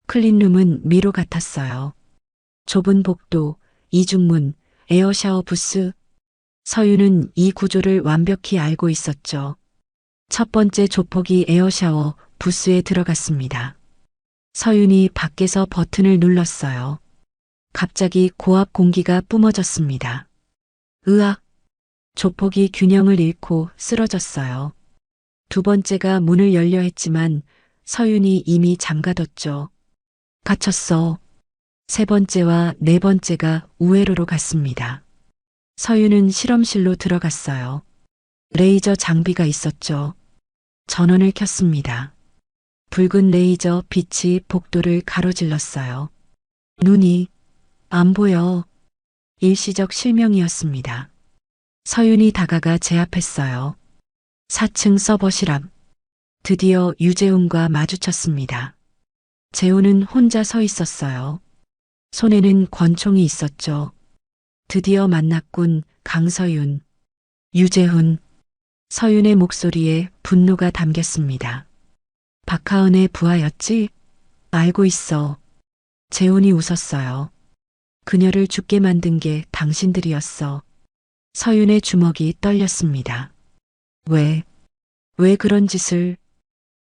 클린룸은 미로 같았어요. 좁은 복도, 이중문, 에어샤워 부스. 서윤은 이 구조를 완벽히 알고 있었죠. 첫 번째 조폭이 에어샤워 부스에 들어갔습니다. 서윤이 밖에서 버튼을 눌렀어요. 갑자기 고압 공기가 뿜어졌습니다. 으악! 조폭이 균형을 잃고 쓰러졌어요. 두 번째가 문을 열려 했지만 서윤이 이미 잠가뒀죠. 갇혔어. 세 번째와 네 번째가 우회로로 갔습니다. 서윤은 실험실로 들어갔어요. 레이저 장비가 있었죠. 전원을 켰습니다. 붉은 레이저 빛이 복도를 가로질렀어요. 눈이 안 보여. 일시적 실명이었습니다. 서윤이 다가가 제압했어요. 4층 서버실 앞. 드디어 유재훈과 마주쳤습니다. 재훈은 혼자 서 있었어요. 손에는 권총이 있었죠. 드디어 만났군, 강서윤. 유재훈. 서윤의 목소리에 분노가 담겼습니다. 박하은의 부하였지? 알고 있어. 재훈이 웃었어요. 그녀를 죽게 만든 게 당신들이었어. 서윤의 주먹이 떨렸습니다. 왜 그런 짓을?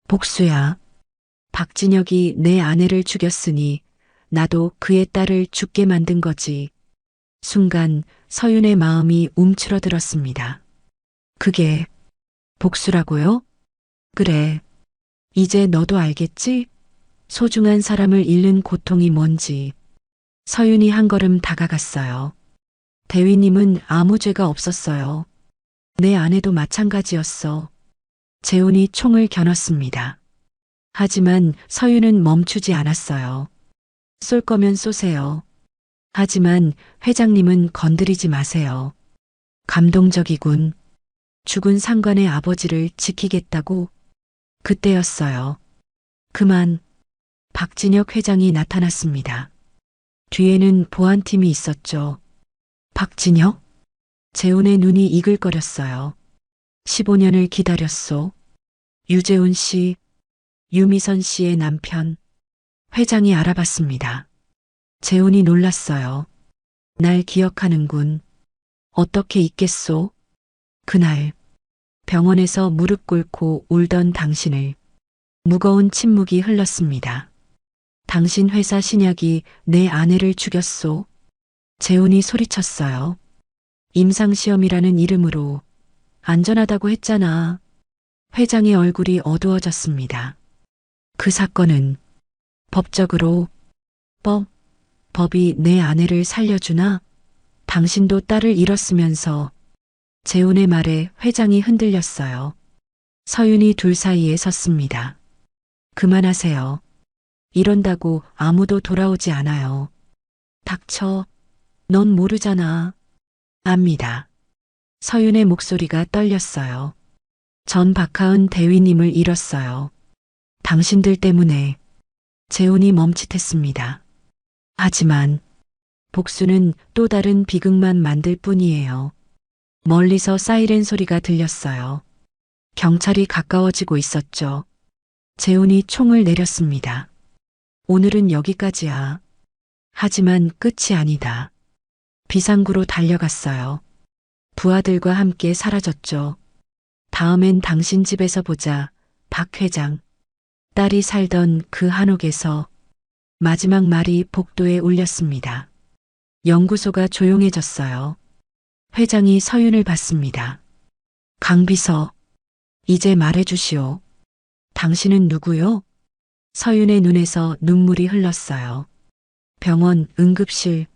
복수야. 박진혁이 내 아내를 죽였으니 나도 그의 딸을 죽게 만든 거지. 순간 서윤의 마음이 움츠러들었습니다. 그게 복수라고요? 그래. 이제 너도 알겠지? 소중한 사람을 잃는 고통이 뭔지. 서윤이 한 걸음 다가갔어요. 대위님은 아무 죄가 없었어요. 내 아내도 마찬가지였어. 재훈이 총을 겨눴습니다. 하지만 서윤은 멈추지 않았어요. 쏠 거면 쏘세요. 하지만 회장님은 건드리지 마세요. 감동적이군. 죽은 상관의 아버지를 지키겠다고. 그때였어요. 그만. 박진혁 회장이 나타났습니다. 뒤에는 보안팀이 있었죠. 박진혁? 재훈의 눈이 이글거렸어요. 15년을 기다렸소. 유재훈 씨. 유미선 씨의 남편. 회장이 알아봤습니다. 재훈이 놀랐어요. 날 기억하는군. 어떻게 잊겠소? 그날 병원에서 무릎 꿇고 울던 당신을. 무거운 침묵이 흘렀습니다. 당신 회사 신약이 내 아내를 죽였소. 재훈이 소리쳤어요. 임상시험이라는 이름으로. 안전하다고 했잖아. 회장의 얼굴이 어두워졌습니다. 그 사건은 법적으로 법이 내 아내를 살려주나? 당신도 딸을 잃었으면서. 재훈의 말에 회장이 흔들렸어요. 서윤이 둘 사이에 섰습니다. 그만하세요. 이런다고 아무도 돌아오지 않아요. 닥쳐. 넌 모르잖아. 압니다. 서윤의 목소리가 떨렸어요. 전 박하은 대위님을 잃었어요. 당신들 때문에. 재훈이 멈칫했습니다. 하지만 복수는 또 다른 비극만 만들 뿐이에요. 멀리서 사이렌 소리가 들렸어요. 경찰이 가까워지고 있었죠. 재훈이 총을 내렸습니다. 오늘은 여기까지야. 하지만 끝이 아니다. 비상구로 달려갔어요. 부하들과 함께 사라졌죠. 다음엔 당신 집에서 보자, 박 회장. 딸이 살던 그 한옥에서. 마지막 말이 복도에 울렸습니다. 연구소가 조용해졌어요. 회장이 서윤을 봤습니다. 강비서, 이제 말해주시오. 당신은 누구요? 서윤의 눈에서 눈물이 흘렀어요. 병원 응급실.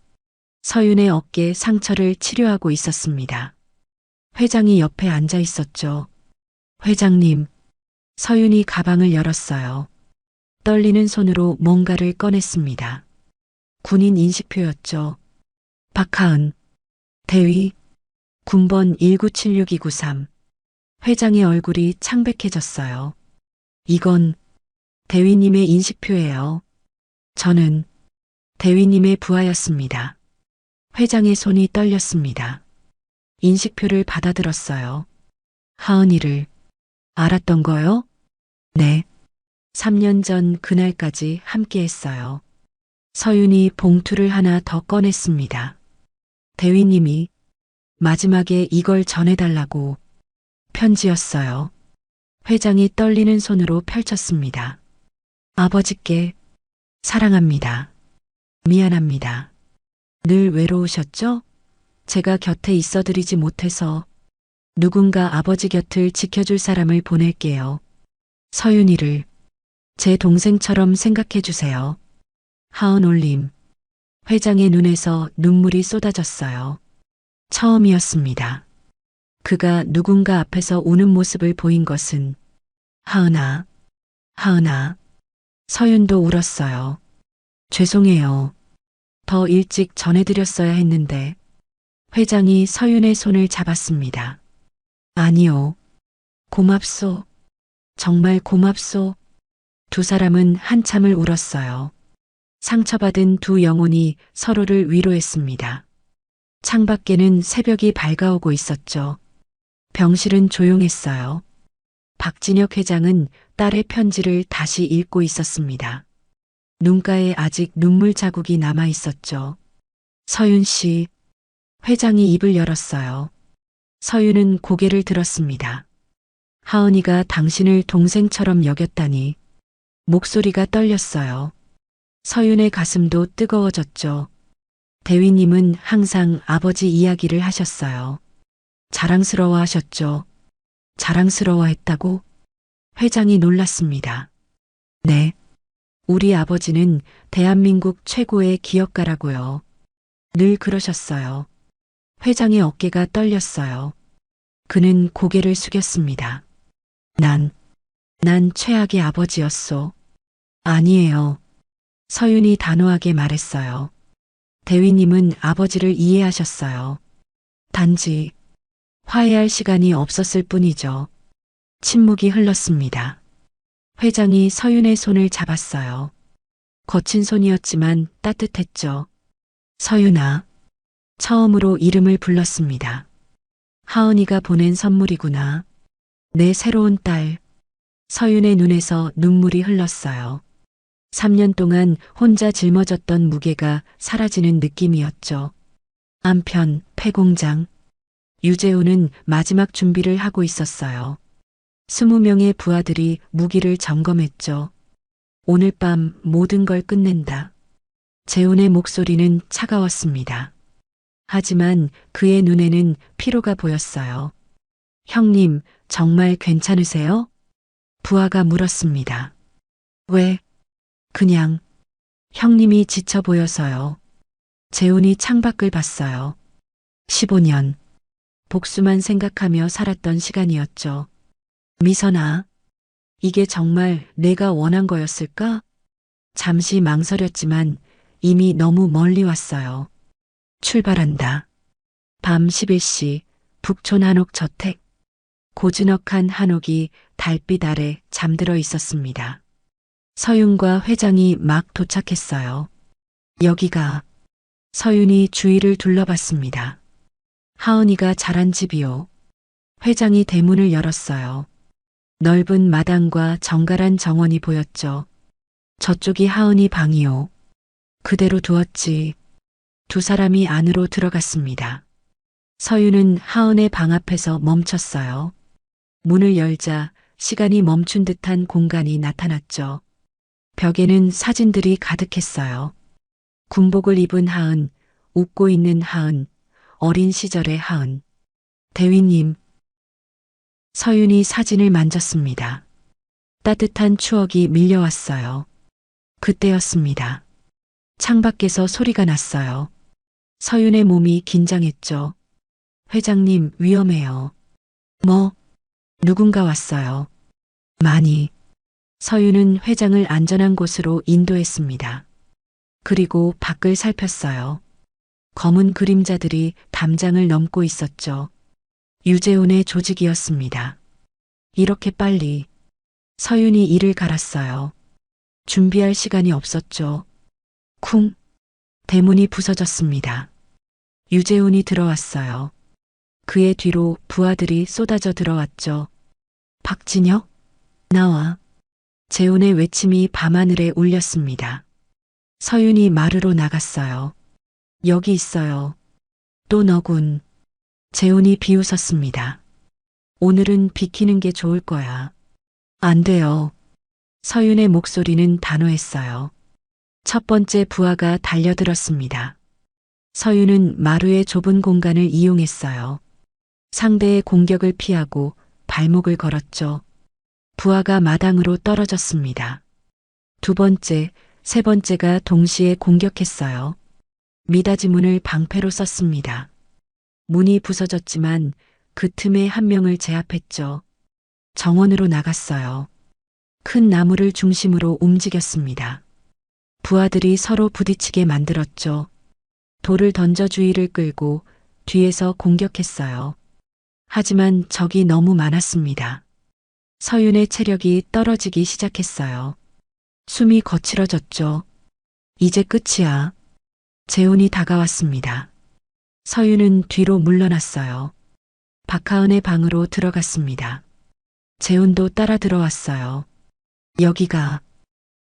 서윤의 어깨 상처를 치료하고 있었습니다. 회장이 옆에 앉아 있었죠. 회장님. 서윤이 가방을 열었어요. 떨리는 손으로 뭔가를 꺼냈습니다. 군인 인식표였죠. 박하은. 대위. 군번 1976293. 회장의 얼굴이 창백해졌어요. 이건 대위님의 인식표예요. 저는 대위님의 부하였습니다. 회장의 손이 떨렸습니다. 인식표를 받아들었어요. 하은이를 알았던 거요? 네. 3년 전 그날까지 함께 했어요. 서윤이 봉투를 하나 더 꺼냈습니다. 대위님이 마지막에 이걸 전해달라고. 편지였어요. 회장이 떨리는 손으로 펼쳤습니다. 아버지께 사랑합니다. 미안합니다. 늘 외로우셨죠? 제가 곁에 있어드리지 못해서. 누군가 아버지 곁을 지켜줄 사람을 보낼게요. 서윤이를 제 동생처럼 생각해 주세요. 하은 올림. 회장의 눈에서 눈물이 쏟아졌어요. 처음이었습니다. 그가 누군가 앞에서 우는 모습을 보인 것은. 하은아, 하은아. 서윤도 울었어요. 죄송해요. 더 일찍 전해드렸어야 했는데. 회장이 서윤의 손을 잡았습니다. 아니요. 고맙소. 정말 고맙소. 두 사람은 한참을 울었어요. 상처받은 두 영혼이 서로를 위로했습니다. 창밖에는 새벽이 밝아오고 있었죠. 병실은 조용했어요. 박진혁 회장은 딸의 편지를 다시 읽고 있었습니다. 눈가에 아직 눈물 자국이 남아 있었죠. 서윤 씨. 회장이 입을 열었어요. 서윤은 고개를 들었습니다. 하은이가 당신을 동생처럼 여겼다니. 목소리가 떨렸어요. 서윤의 가슴도 뜨거워졌죠. 대위님은 항상 아버지 이야기를 하셨어요. 자랑스러워 하셨죠. 자랑스러워했다고? 회장이 놀랐습니다. 네. 우리 아버지는 대한민국 최고의 기업가라고요. 늘 그러셨어요. 회장의 어깨가 떨렸어요. 그는 고개를 숙였습니다. 난 최악의 아버지였소. 아니에요. 서윤이 단호하게 말했어요. 대위님은 아버지를 이해하셨어요. 단지 화해할 시간이 없었을 뿐이죠. 침묵이 흘렀습니다. 회장이 서윤의 손을 잡았어요. 거친 손이었지만 따뜻했죠. 서윤아. 처음으로 이름을 불렀습니다. 하은이가 보낸 선물이구나. 내 새로운 딸. 서윤의 눈에서 눈물이 흘렀어요. 3년 동안 혼자 짊어졌던 무게가 사라지는 느낌이었죠. 한편 폐공장. 유재우는 마지막 준비를 하고 있었어요. 20명의 부하들이 무기를 점검했죠. 오늘 밤 모든 걸 끝낸다. 재훈의 목소리는 차가웠습니다. 하지만 그의 눈에는 피로가 보였어요. 형님, 정말 괜찮으세요? 부하가 물었습니다. 왜? 그냥. 형님이 지쳐 보여서요. 재훈이 창밖을 봤어요. 15년. 복수만 생각하며 살았던 시간이었죠. 미선아, 이게 정말 내가 원한 거였을까? 잠시 망설였지만 이미 너무 멀리 왔어요. 출발한다. 밤 11시 북촌 한옥 저택. 고즈넉한 한옥이 달빛 아래 잠들어 있었습니다. 서윤과 회장이 막 도착했어요. 여기가. 서윤이 주위를 둘러봤습니다. 하은이가 자란 집이요. 회장이 대문을 열었어요. 넓은 마당과 정갈한 정원이 보였죠. 저쪽이 하은이 방이요. 그대로 두었지. 두 사람이 안으로 들어갔습니다. 서윤은 하은의 방 앞에서 멈췄어요. 문을 열자 시간이 멈춘 듯한 공간이 나타났죠. 벽에는 사진들이 가득했어요. 군복을 입은 하은, 웃고 있는 하은, 어린 시절의 하은. 대위님. 서윤이 사진을 만졌습니다. 따뜻한 추억이 밀려왔어요. 그때였습니다. 창밖에서 소리가 났어요. 서윤의 몸이 긴장했죠. 회장님, 위험해요. 뭐? 누군가 왔어요. 많이. 서윤은 회장을 안전한 곳으로 인도했습니다. 그리고 밖을 살폈어요. 검은 그림자들이 담장을 넘고 있었죠. 유재훈의 조직이었습니다. 이렇게 빨리. 서윤이 이를 갈았어요. 준비할 시간이 없었죠. 쿵. 대문이 부서졌습니다. 유재훈이 들어왔어요. 그의 뒤로 부하들이 쏟아져 들어왔죠. 박진혁? 나와. 재훈의 외침이 밤하늘에 울렸습니다. 서윤이 마루로 나갔어요. 여기 있어요. 또 너군. 재훈이 비웃었습니다. 오늘은 비키는 게 좋을 거야. 안 돼요. 서윤의 목소리는 단호했어요. 첫 번째 부하가 달려들었습니다. 서윤은 마루의 좁은 공간을 이용했어요. 상대의 공격을 피하고 발목을 걸었죠. 부하가 마당으로 떨어졌습니다. 두 번째, 세 번째가 동시에 공격했어요. 미닫이 문을 방패로 썼습니다. 문이 부서졌지만 그 틈에 한 명을 제압했죠. 정원으로 나갔어요. 큰 나무를 중심으로 움직였습니다. 부하들이 서로 부딪히게 만들었죠. 돌을 던져 주위를 끌고 뒤에서 공격했어요. 하지만 적이 너무 많았습니다. 서윤의 체력이 떨어지기 시작했어요. 숨이 거칠어졌죠. 이제 끝이야. 재훈이 다가왔습니다. 서윤은 뒤로 물러났어요. 박하은의 방으로 들어갔습니다. 재훈도 따라 들어왔어요. 여기가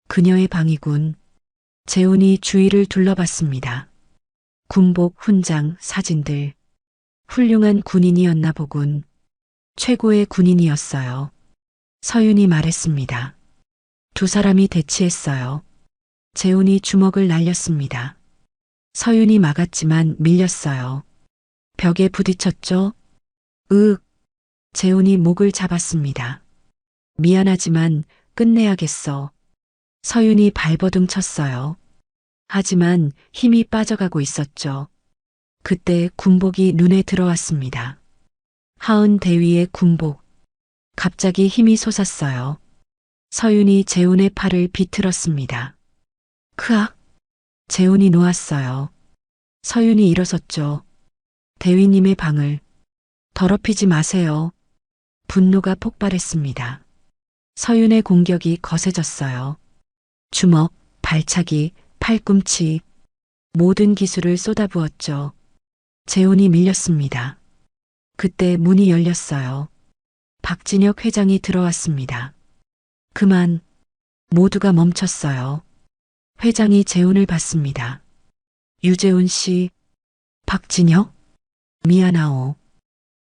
그녀의 방이군. 재훈이 주위를 둘러봤습니다. 군복, 훈장, 사진들. 훌륭한 군인이었나 보군. 최고의 군인이었어요. 서윤이 말했습니다. 두 사람이 대치했어요. 재훈이 주먹을 날렸습니다. 서윤이 막았지만 밀렸어요. 벽에 부딪혔죠? 으윽. 재훈이 목을 잡았습니다. 미안하지만 끝내야겠어. 서윤이 발버둥 쳤어요. 하지만 힘이 빠져가고 있었죠. 그때 군복이 눈에 들어왔습니다. 하은 대위의 군복. 갑자기 힘이 솟았어요. 서윤이 재훈의 팔을 비틀었습니다. 크악! 재훈이 놓았어요. 서윤이 일어섰죠. 대위님의 방을 더럽히지 마세요. 분노가 폭발했습니다. 서윤의 공격이 거세졌어요. 주먹, 발차기, 팔꿈치, 모든 기술을 쏟아부었죠. 재훈이 밀렸습니다. 그때 문이 열렸어요. 박진혁 회장이 들어왔습니다. 그만 모두가 멈췄어요. 회장이 재훈을 받습니다. 유재훈 씨, 박진혁? 미안하오.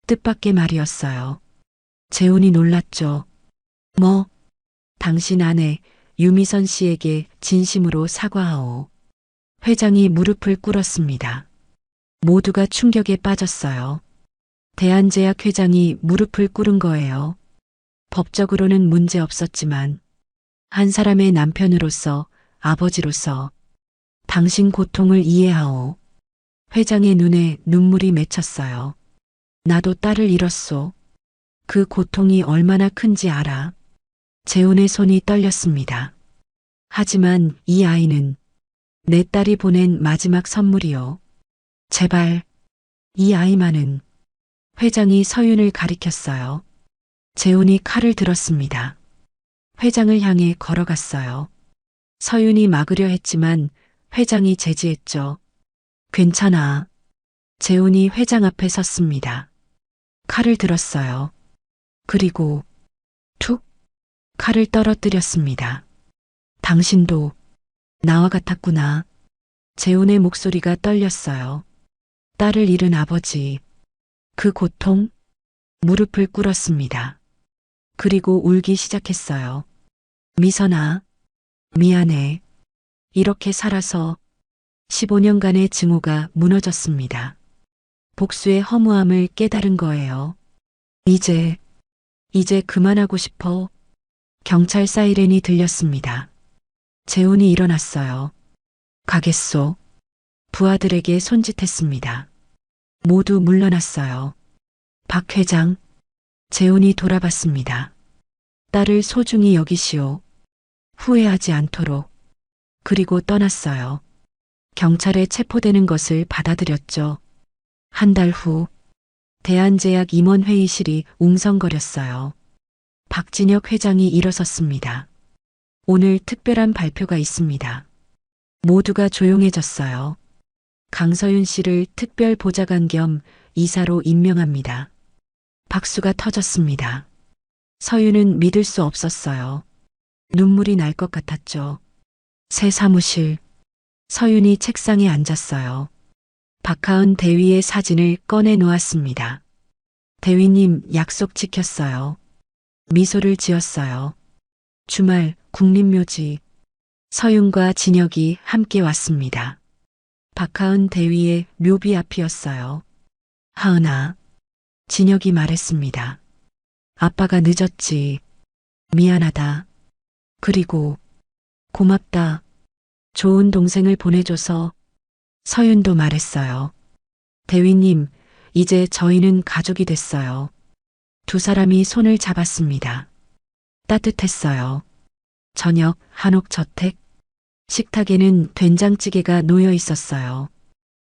뜻밖의 말이었어요. 재훈이 놀랐죠. 뭐? 당신 아내 유미선 씨에게 진심으로 사과하오. 회장이 무릎을 꿇었습니다. 모두가 충격에 빠졌어요. 대한제약 회장이 무릎을 꿇은 거예요. 법적으로는 문제 없었지만 한 사람의 남편으로서, 아버지로서 당신 고통을 이해하오. 회장의 눈에 눈물이 맺혔어요. 나도 딸을 잃었소. 그 고통이 얼마나 큰지 알아. 재훈의 손이 떨렸습니다. 하지만 이 아이는 내 딸이 보낸 마지막 선물이요. 제발 이 아이만은. 회장이 서윤을 가리켰어요. 재훈이 칼을 들었습니다. 회장을 향해 걸어갔어요. 서윤이 막으려 했지만 회장이 제지했죠. 괜찮아. 재훈이 회장 앞에 섰습니다. 칼을 들었어요. 그리고 툭 칼을 떨어뜨렸습니다. 당신도 나와 같았구나. 재훈의 목소리가 떨렸어요. 딸을 잃은 아버지. 그 고통? 무릎을 꿇었습니다. 그리고 울기 시작했어요. 미선아, 미안해. 이렇게 살아서 15년간의 증오가 무너졌습니다. 복수의 허무함을 깨달은 거예요. 이제 그만하고 싶어. 경찰 사이렌이 들렸습니다. 재훈이 일어났어요. 가겠소. 부하들에게 손짓했습니다. 모두 물러났어요. 박 회장, 재훈이 돌아봤습니다. 딸을 소중히 여기시오. 후회하지 않도록. 그리고 떠났어요. 경찰에 체포되는 것을 받아들였죠. 한 달 후, 대한제약 임원회의실이 웅성거렸어요. 박진혁 회장이 일어섰습니다. 오늘 특별한 발표가 있습니다. 모두가 조용해졌어요. 강서윤 씨를 특별 보좌관 겸 이사로 임명합니다. 박수가 터졌습니다. 서윤은 믿을 수 없었어요. 눈물이 날 것 같았죠. 새 사무실. 서윤이 책상에 앉았어요. 박하은 대위의 사진을 꺼내 놓았습니다. 대위님 약속 지켰어요. 미소를 지었어요. 주말 국립묘지. 서윤과 진혁이 함께 왔습니다. 박하은 대위의 묘비 앞이었어요. 하은아. 진혁이 말했습니다. 아빠가 늦었지. 미안하다. 그리고 고맙다. 좋은 동생을 보내줘서. 서윤도 말했어요. 대위님, 이제 저희는 가족이 됐어요. 두 사람이 손을 잡았습니다. 따뜻했어요. 저녁 한옥 저택. 식탁에는 된장찌개가 놓여 있었어요.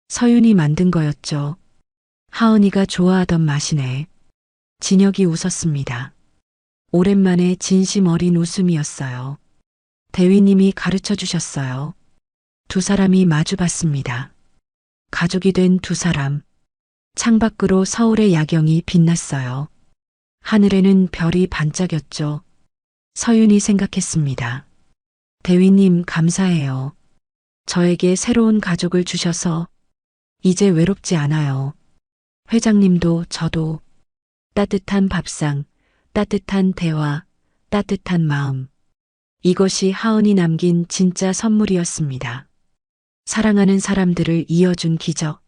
서윤이 만든 거였죠. 하은이가 좋아하던 맛이네. 진혁이 웃었습니다. 오랜만에 진심 어린 웃음이었어요. 대위님이 가르쳐 주셨어요. 두 사람이 마주 봤습니다. 가족이 된 두 사람. 창밖으로 서울의 야경이 빛났어요. 하늘에는 별이 반짝였죠. 서윤이 생각했습니다. 대위님 감사해요. 저에게 새로운 가족을 주셔서 이제 외롭지 않아요. 회장님도 저도. 따뜻한 밥상, 따뜻한 대화, 따뜻한 마음. 이것이 하은이 남긴 진짜 선물이었습니다. 사랑하는 사람들을 이어준 기적.